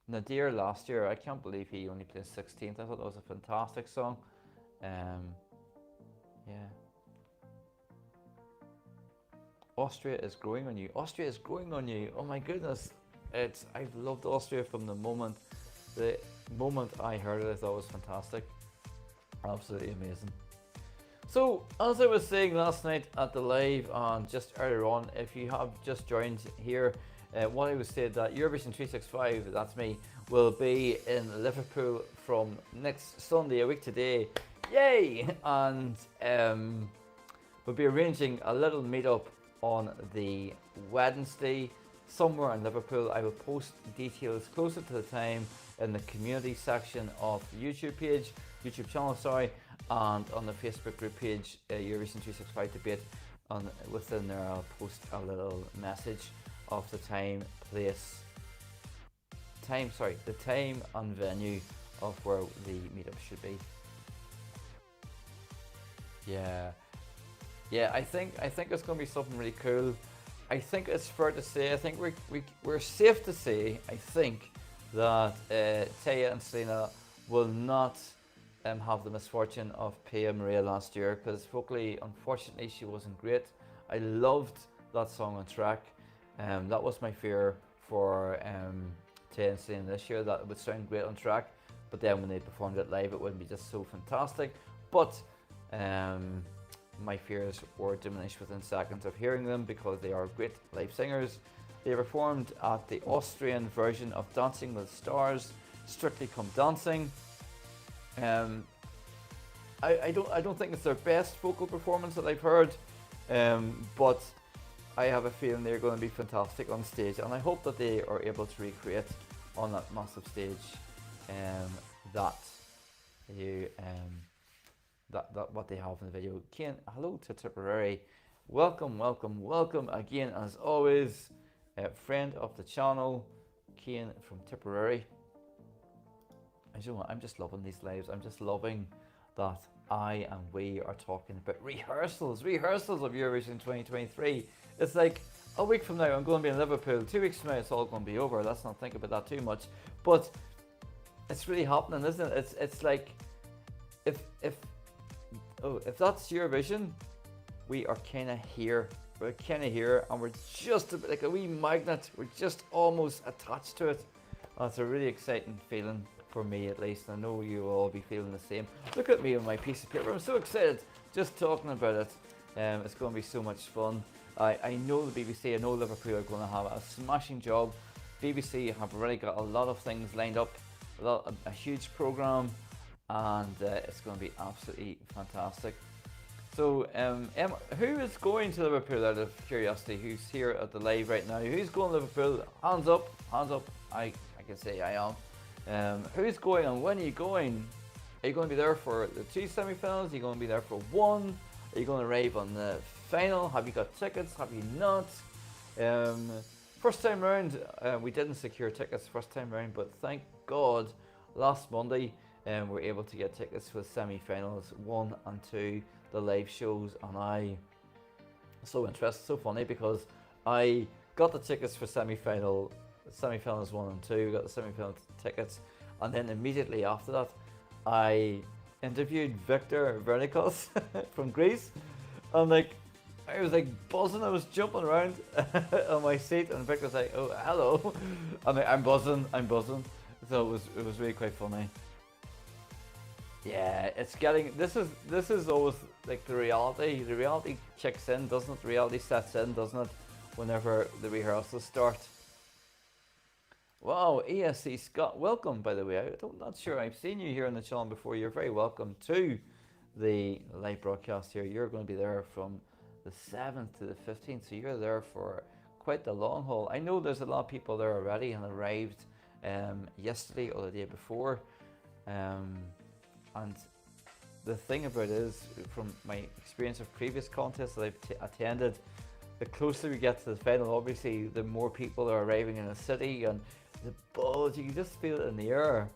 Nadir last year, I can't believe he only placed 16th. I thought that was a fantastic song. Yeah. Austria is growing on you. Austria is growing on you. Oh my goodness. I've loved Austria from the moment I heard it. I thought it was fantastic. Absolutely amazing. So, as I was saying last night at the live and just earlier on, if you have just joined here, what I was saying that Eurovision 365, that's me, will be in Liverpool from next Sunday, a week today. Yay! And we'll be arranging a little meetup on the Wednesday somewhere in Liverpool. I will post details closer to the time in the community section of the YouTube channel, and on the Facebook group page, Eurovision 365 debate. Within there, I'll post a little message of the time and venue of where the meetup should be. Yeah, I think it's going to be something really cool. I think it's fair to say, I think we're safe to say, I think, that Taya and Selena will not have the misfortune of Pia Maria last year, because vocally, unfortunately, she wasn't great. I loved that song on track. That was my fear for Taya and Selena this year, that it would sound great on track, but then when they performed it live, it wouldn't be just so fantastic. But my fears were diminished within seconds of hearing them, because they are great live singers. They performed at the Austrian version of Dancing with Stars, Strictly Come Dancing. I don't think it's their best vocal performance that I've heard, but I have a feeling they're going to be fantastic on stage, and I hope that they are able to recreate on that massive stage that what they have in the video. Kane, hello to Tipperary. Welcome again, as always. Friend of the channel, Kane from Tipperary. And you know what, I'm just loving these lives. I'm just loving that I and we are talking about rehearsals of Eurovision 2023. It's like a week from now, I'm going to be in Liverpool. 2 weeks from now, it's all going to be over. Let's not think about that too much. But it's really happening, isn't it? It's like if that's Eurovision, we are kind of here. We're kind of here, and we're just like a wee magnet. We're just almost attached to it. It's a really exciting feeling for me, at least. I know you will all be feeling the same. Look at me on my piece of paper. I'm so excited just talking about it. It's going to be so much fun. I know the BBC, I know Liverpool are going to have a smashing job. BBC have already got a lot of things lined up, a huge programme, and it's going to be absolutely fantastic. So, Emma, who is going to Liverpool out of curiosity? Who's here at the live right now? Who's going to Liverpool? Hands up, hands up. I can say I am. Who's going and when are you going? Are you going to be there for the 2 semi-finals? Are you going to be there for 1? Are you going to arrive on the final? Have you got tickets? Have you not? First time round, we didn't secure tickets first time round, but thank God last Monday we were able to get tickets for the semi-finals 1 and 2, the live shows, and I so interested, so funny, because I got the tickets for semi-finals 1 and 2, got the semi-final tickets, and then immediately after that I interviewed Victor Vernikos from Greece, and I was buzzing, I was jumping around on my seat, and Victor's like, oh hello, I'm like, I'm buzzing, so it was really quite funny. Yeah, it's getting, this is always like the reality kicks in, doesn't it? The reality sets in, doesn't it, whenever the rehearsals start. Wow, ESC Scott, welcome, by the way. I'm not sure I've seen you here on the channel before. You're very welcome to the live broadcast here. You're going to be there from the 7th to the 15th, so you're there for quite the long haul. I know there's a lot of people there already and arrived yesterday or the day before. And the thing about it is, from my experience of previous contests that I've attended, the closer we get to the final, obviously, the more people are arriving in the city, and the buzz, you can just feel it in the air.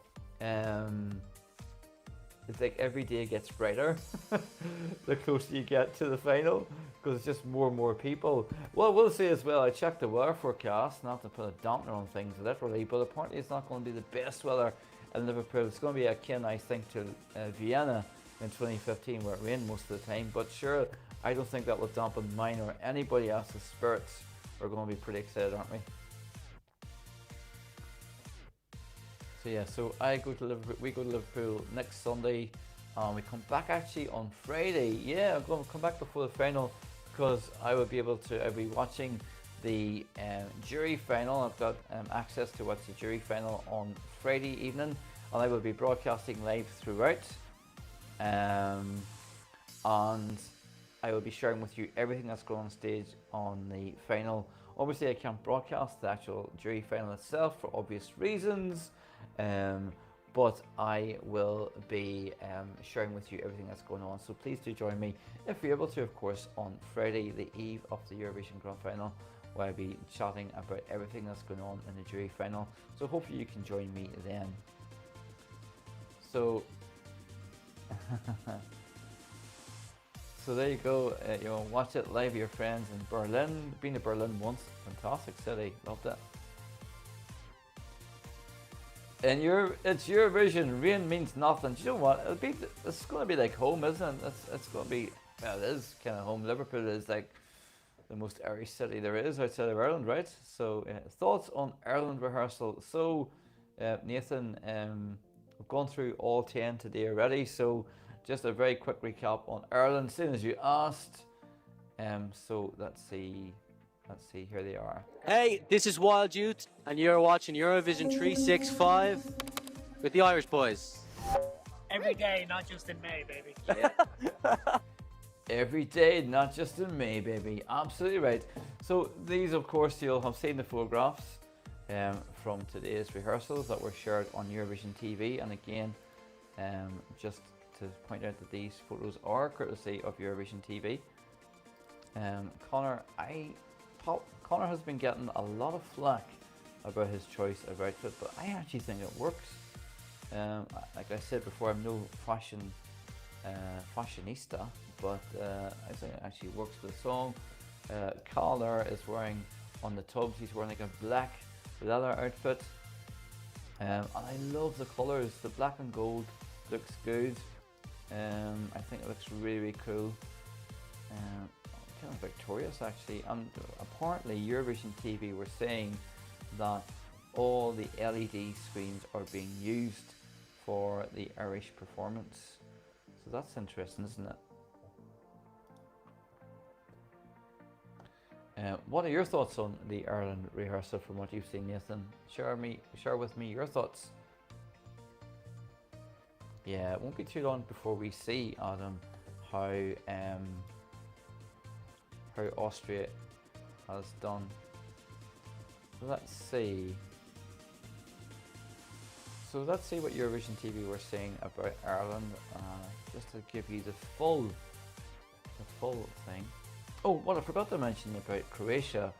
It's like every day gets brighter the closer you get to the final, because it's just more and more people. Well, we'll see as well, I checked the weather forecast, not to put a dampener on things literally, but apparently it's not going to be the best weather in Liverpool. It's going to be akin, I think, to Vienna in 2015, where it rained most of the time, but sure, I don't think that will dampen mine or anybody else's spirits. We're going to be pretty excited, aren't we? So yeah, so we go to Liverpool next Sunday, and we come back actually on Friday. Yeah, I'm going to come back before the final, because I'll be watching the jury final. I've got access to watch the jury final on Friday evening, and I will be broadcasting live throughout. And I will be sharing with you everything that's going on stage on the final. Obviously, I can't broadcast the actual jury final itself for obvious reasons, but I will be sharing with you everything that's going on. So please do join me, if you're able to, of course, on Friday, the eve of the Eurovision Grand Final, where I'll be chatting about everything that's going on in the jury final. So hopefully you can join me then. So so there you go. You know, watch it live with your friends in Berlin. Been to Berlin once, fantastic city, loved it. And it's Eurovision. Rain means nothing. Do you know what? It's going to be like home, isn't it? It's going to be. Well, it is kind of home. Liverpool is like the most Irish city there is outside of Ireland, right? So thoughts on Ireland rehearsal. So Nathan, we've gone through all 10 today already. So just a very quick recap on Ireland, same as you asked. So let's see, here they are. Hey, this is Wild Youth, and you're watching Eurovision 365 with the Irish boys. Every day, not just in May, baby. Yeah. Every day, not just in May, baby. Absolutely right. So these, of course, you'll have seen the photographs from today's rehearsals that were shared on Eurovision TV. And again, just to point out that these photos are courtesy of Eurovision TV. Connor has been getting a lot of flack about his choice of outfit, but I actually think it works. Like I said before, I'm no fashionista, but I think it actually works for the song. Carl there is wearing, on the tubs, he's wearing like a black leather outfit. And I love the colours. The black and gold looks good. I think it looks really, really cool. Kind of victorious actually. And apparently Eurovision TV were saying that all the LED screens are being used for the Irish performance. So that's interesting, isn't it? What are your thoughts on the Ireland rehearsal from what you've seen, Nathan? Share with me your thoughts. Yeah, it won't be too long before we see, Adam, how Austria has done. So let's see. So let's see what Eurovision TV were saying about Ireland, just to give you the full thing. Oh, what I forgot to mention about Croatia,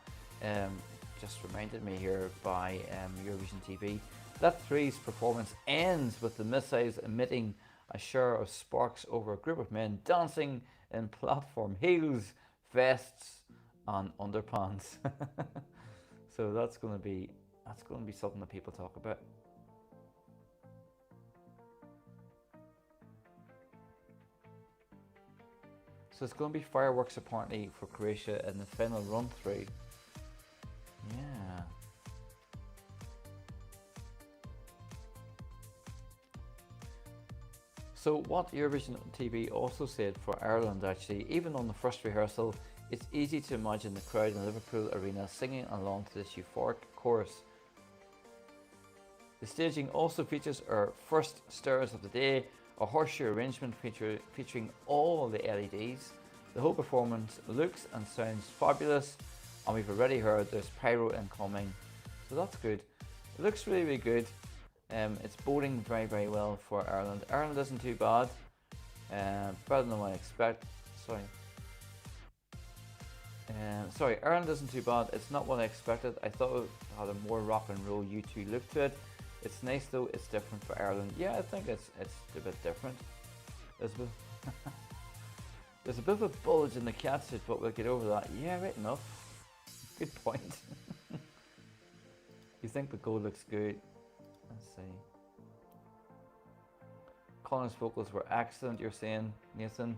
just reminded me here by Eurovision TV, that three's performance ends with the missiles emitting a shower of sparks over a group of men dancing in platform heels, vests, and underpants. So that's going to be something that people talk about. So it's going to be fireworks apparently for Croatia in the final run through. Yeah. So what Eurovision TV also said for Ireland actually, even on the first rehearsal, it's easy to imagine the crowd in the Liverpool arena singing along to this euphoric chorus. The staging also features our first stars of the day, a horseshoe arrangement featuring all the LEDs. The whole performance looks and sounds fabulous, and we've already heard there's pyro incoming, so that's good. It looks really, really good. It's boding very, very well for Ireland. Ireland isn't too bad, better than what I expect. Sorry, Ireland isn't too bad. It's not what I expected. I thought it had a more rock and roll U2 look to it. It's nice though, it's different for Ireland. Yeah, I think it's a bit different. There's a bit of a bulge in the cat suit, but we'll get over that. Yeah, right enough. Good point. You think the gold looks good? Let's see. Colin's vocals were excellent, you're saying, Nathan.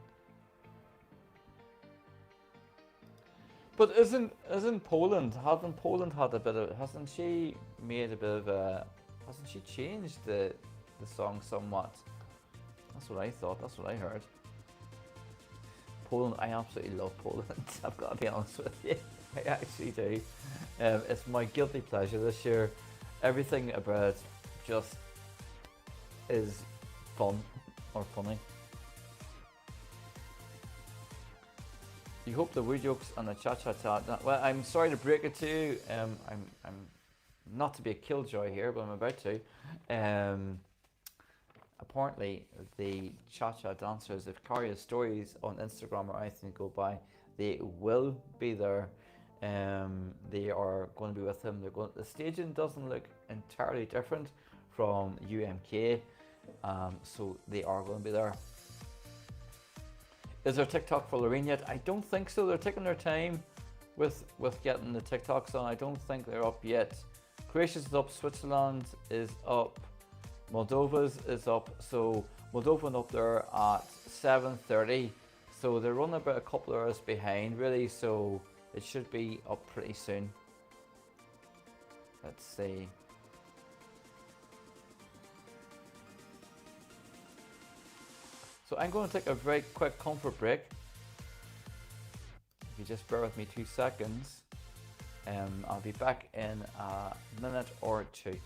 But isn't Poland, hasn't Poland had a bit of, hasn't she made a bit of a, hasn't she changed the song somewhat? That's what I thought, that's what I heard. Poland, I absolutely love Poland, I've got to be honest with you. I actually do. It's my guilty pleasure this year. Everything about it just is fun or funny. You hope the word jokes and the cha-cha-cha. Well, I'm sorry to break it to you. I'm not to be a killjoy here, but I'm about to. Apparently, the cha-cha dancers, if Karia's stories on Instagram or anything go by, they will be there. They are going to be with him. The staging doesn't look entirely different from UMK, so they are going to be there. Is there TikTok for Lorraine yet? I don't think so. They're taking their time with getting the TikToks on. I don't think they're up yet. Croatia's up, Switzerland is up, Moldova's is up. So Moldovan up there at 7:30. So they're running about a couple of hours behind really, so it should be up pretty soon. Let's see. So I'm going to take a very quick comfort break. If you just bear with me 2 seconds, I'll be back in a minute or two.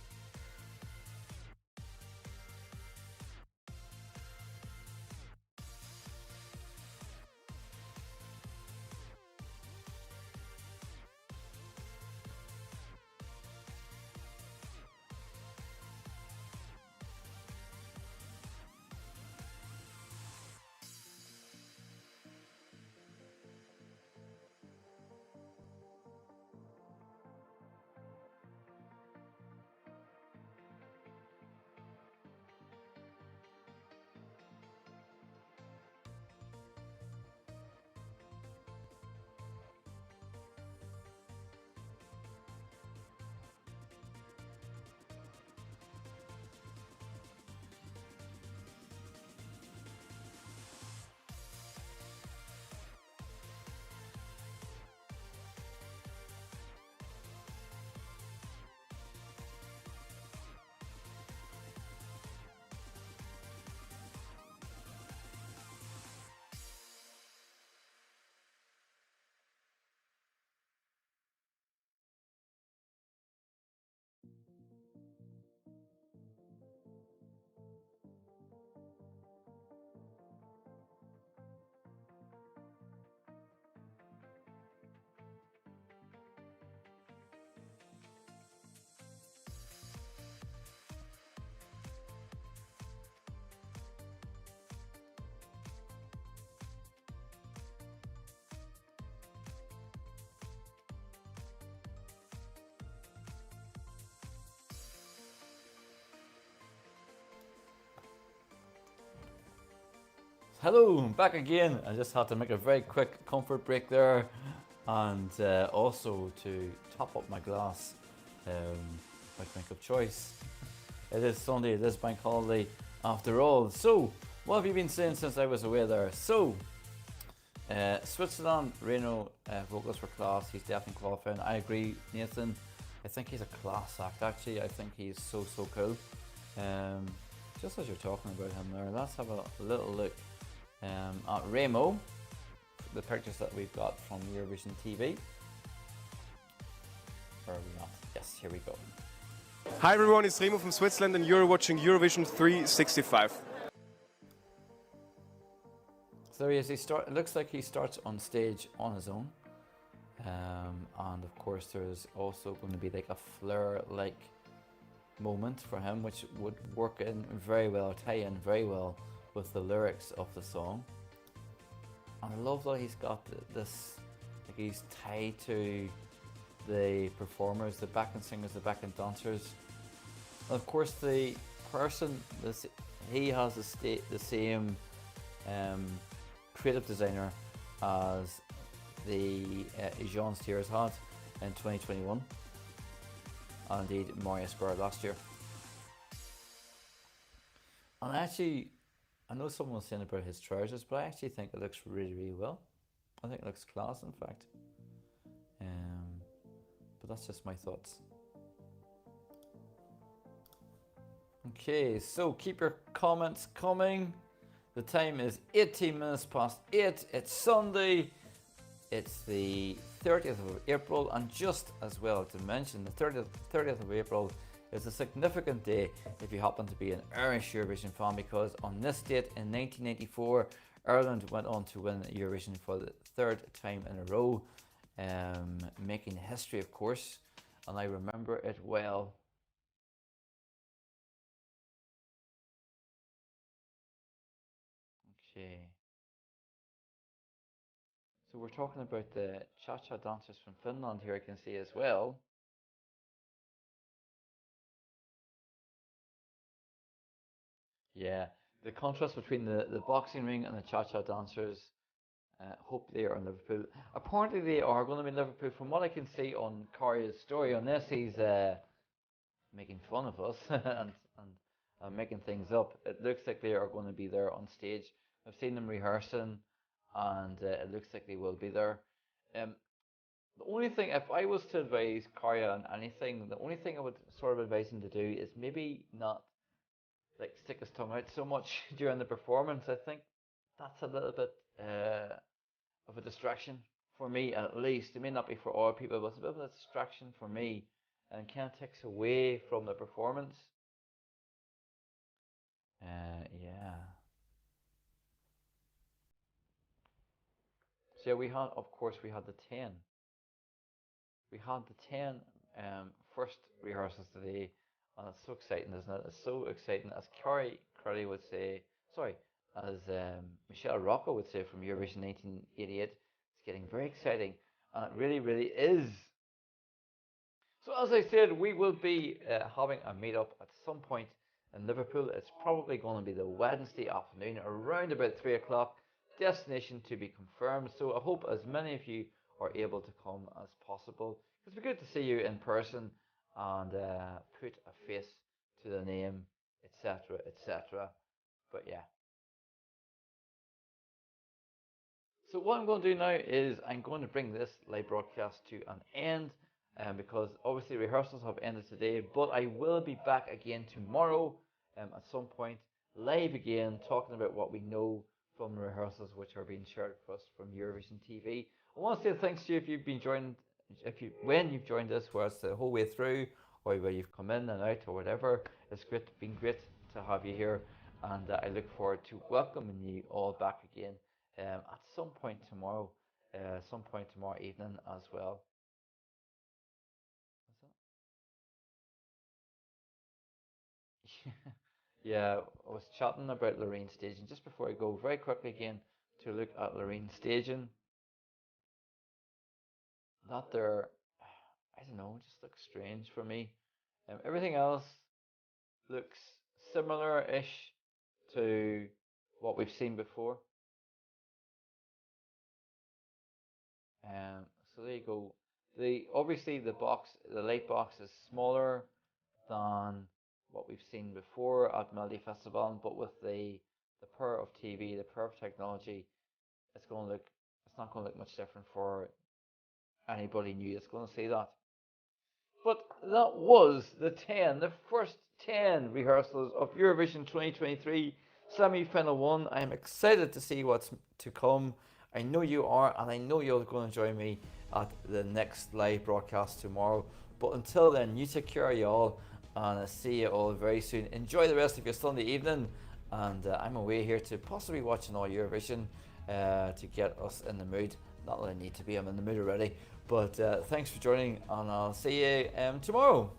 Hello, I'm back again. I just had to make a very quick comfort break there, and also to top up my glass, my drink of choice. It is Sunday, it is bank holiday after all. So, what have you been saying since I was away there? So, Switzerland, Reno, vocals for class. He's definitely qualifying. I agree, Nathan. I think he's a class act. Actually, I think he's so cool. Just as you're talking about him there, let's have a little look at Remo, the pictures that we've got from Eurovision TV. Or are we not? Yes, here we go. Hi everyone, it's Remo from Switzerland and you're watching Eurovision 365. So there he is. It looks like he starts on stage on his own. And of course there's also going to be like a flare-like moment for him, which would work in very well, tie in very well with the lyrics of the song. And I love that he's got this, like he's tied to the performers, the backing singers, the backing dancers. And of course the person, he has the same creative designer as the Jean Steers had in 2021, and indeed Marius Bird last year. And actually, I know someone was saying about his trousers, but I actually think it looks really well. I think it looks class, in fact. But that's just my thoughts. Okay, so keep your comments coming. The time is 18 minutes past 8. It's Sunday. It's the 30th of April, and just as well to mention, the 30th of April is a significant day if you happen to be an Irish Eurovision fan, because on this date in 1994, Ireland went on to win Eurovision for the third time in a row, making history, of course, and I remember it well. Okay. So we're talking about the cha-cha dancers from Finland here, I can see as well. Yeah, the contrast between the boxing ring and the cha-cha dancers. Hope they are in Liverpool. Apparently they are going to be in Liverpool. From what I can see on Karya's story on this, he's making fun of us and making things up. It looks like they are going to be there on stage. I've seen them rehearsing, and it looks like they will be there. The only thing, if I was to advise Karya on anything, the only thing I would sort of advise him to do is maybe not like stick his tongue out so much during the performance. I think that's a little bit of a distraction for me, at least. It may not be for all people, but it's a bit of a distraction for me, and kind of takes away from the performance. Yeah. So yeah, we had, of course, we had the 10. We had the 10 first rehearsals today, and it's so exciting, isn't it? It's so exciting, as Carrie Crowley would say, sorry, as Michelle Rocco would say from Eurovision 1988, it's getting very exciting, and it really is. So as I said, we will be having a meetup at some point in Liverpool. It's probably going to be the Wednesday afternoon, around about 3 o'clock. Destination to be confirmed. So I hope as many of you are able to come as possible. It's good to see you in person and put a face to the name, etc., etc. But yeah. So what I'm going to do now is I'm going to bring this live broadcast to an end, because obviously rehearsals have ended today, but I will be back again tomorrow at some point, live again, talking about what we know from the rehearsals which are being shared with us from Eurovision TV. I want to say thanks to you if you've been joined, when you've joined us, whether it's the whole way through or where you've come in and out or whatever. It's been great to have you here, and I look forward to welcoming you all back again at some point tomorrow evening as well. Yeah, I was chatting about Lorraine staging just before I go very quickly again to look at Lorraine staging. That there, I don't know, just looks strange for me. Everything else looks similar-ish to what we've seen before. So there you go. Obviously the late box is smaller than what we've seen before at Melody Festival, but with the power of TV, the power of technology, it's not going to look much different for anybody new that's going to see that. But that was the first 10 rehearsals of Eurovision 2023 semi-final 1. I'm excited to see what's to come. I know you are, and I know you're going to join me at the next live broadcast tomorrow. But until then, you take care, y'all, and I'll see you all very soon. Enjoy the rest of your Sunday evening, and I'm away here to possibly watching all Eurovision to get us in the mood. Not that I need to be, I'm in the mood already. But thanks for joining, and I'll see you tomorrow.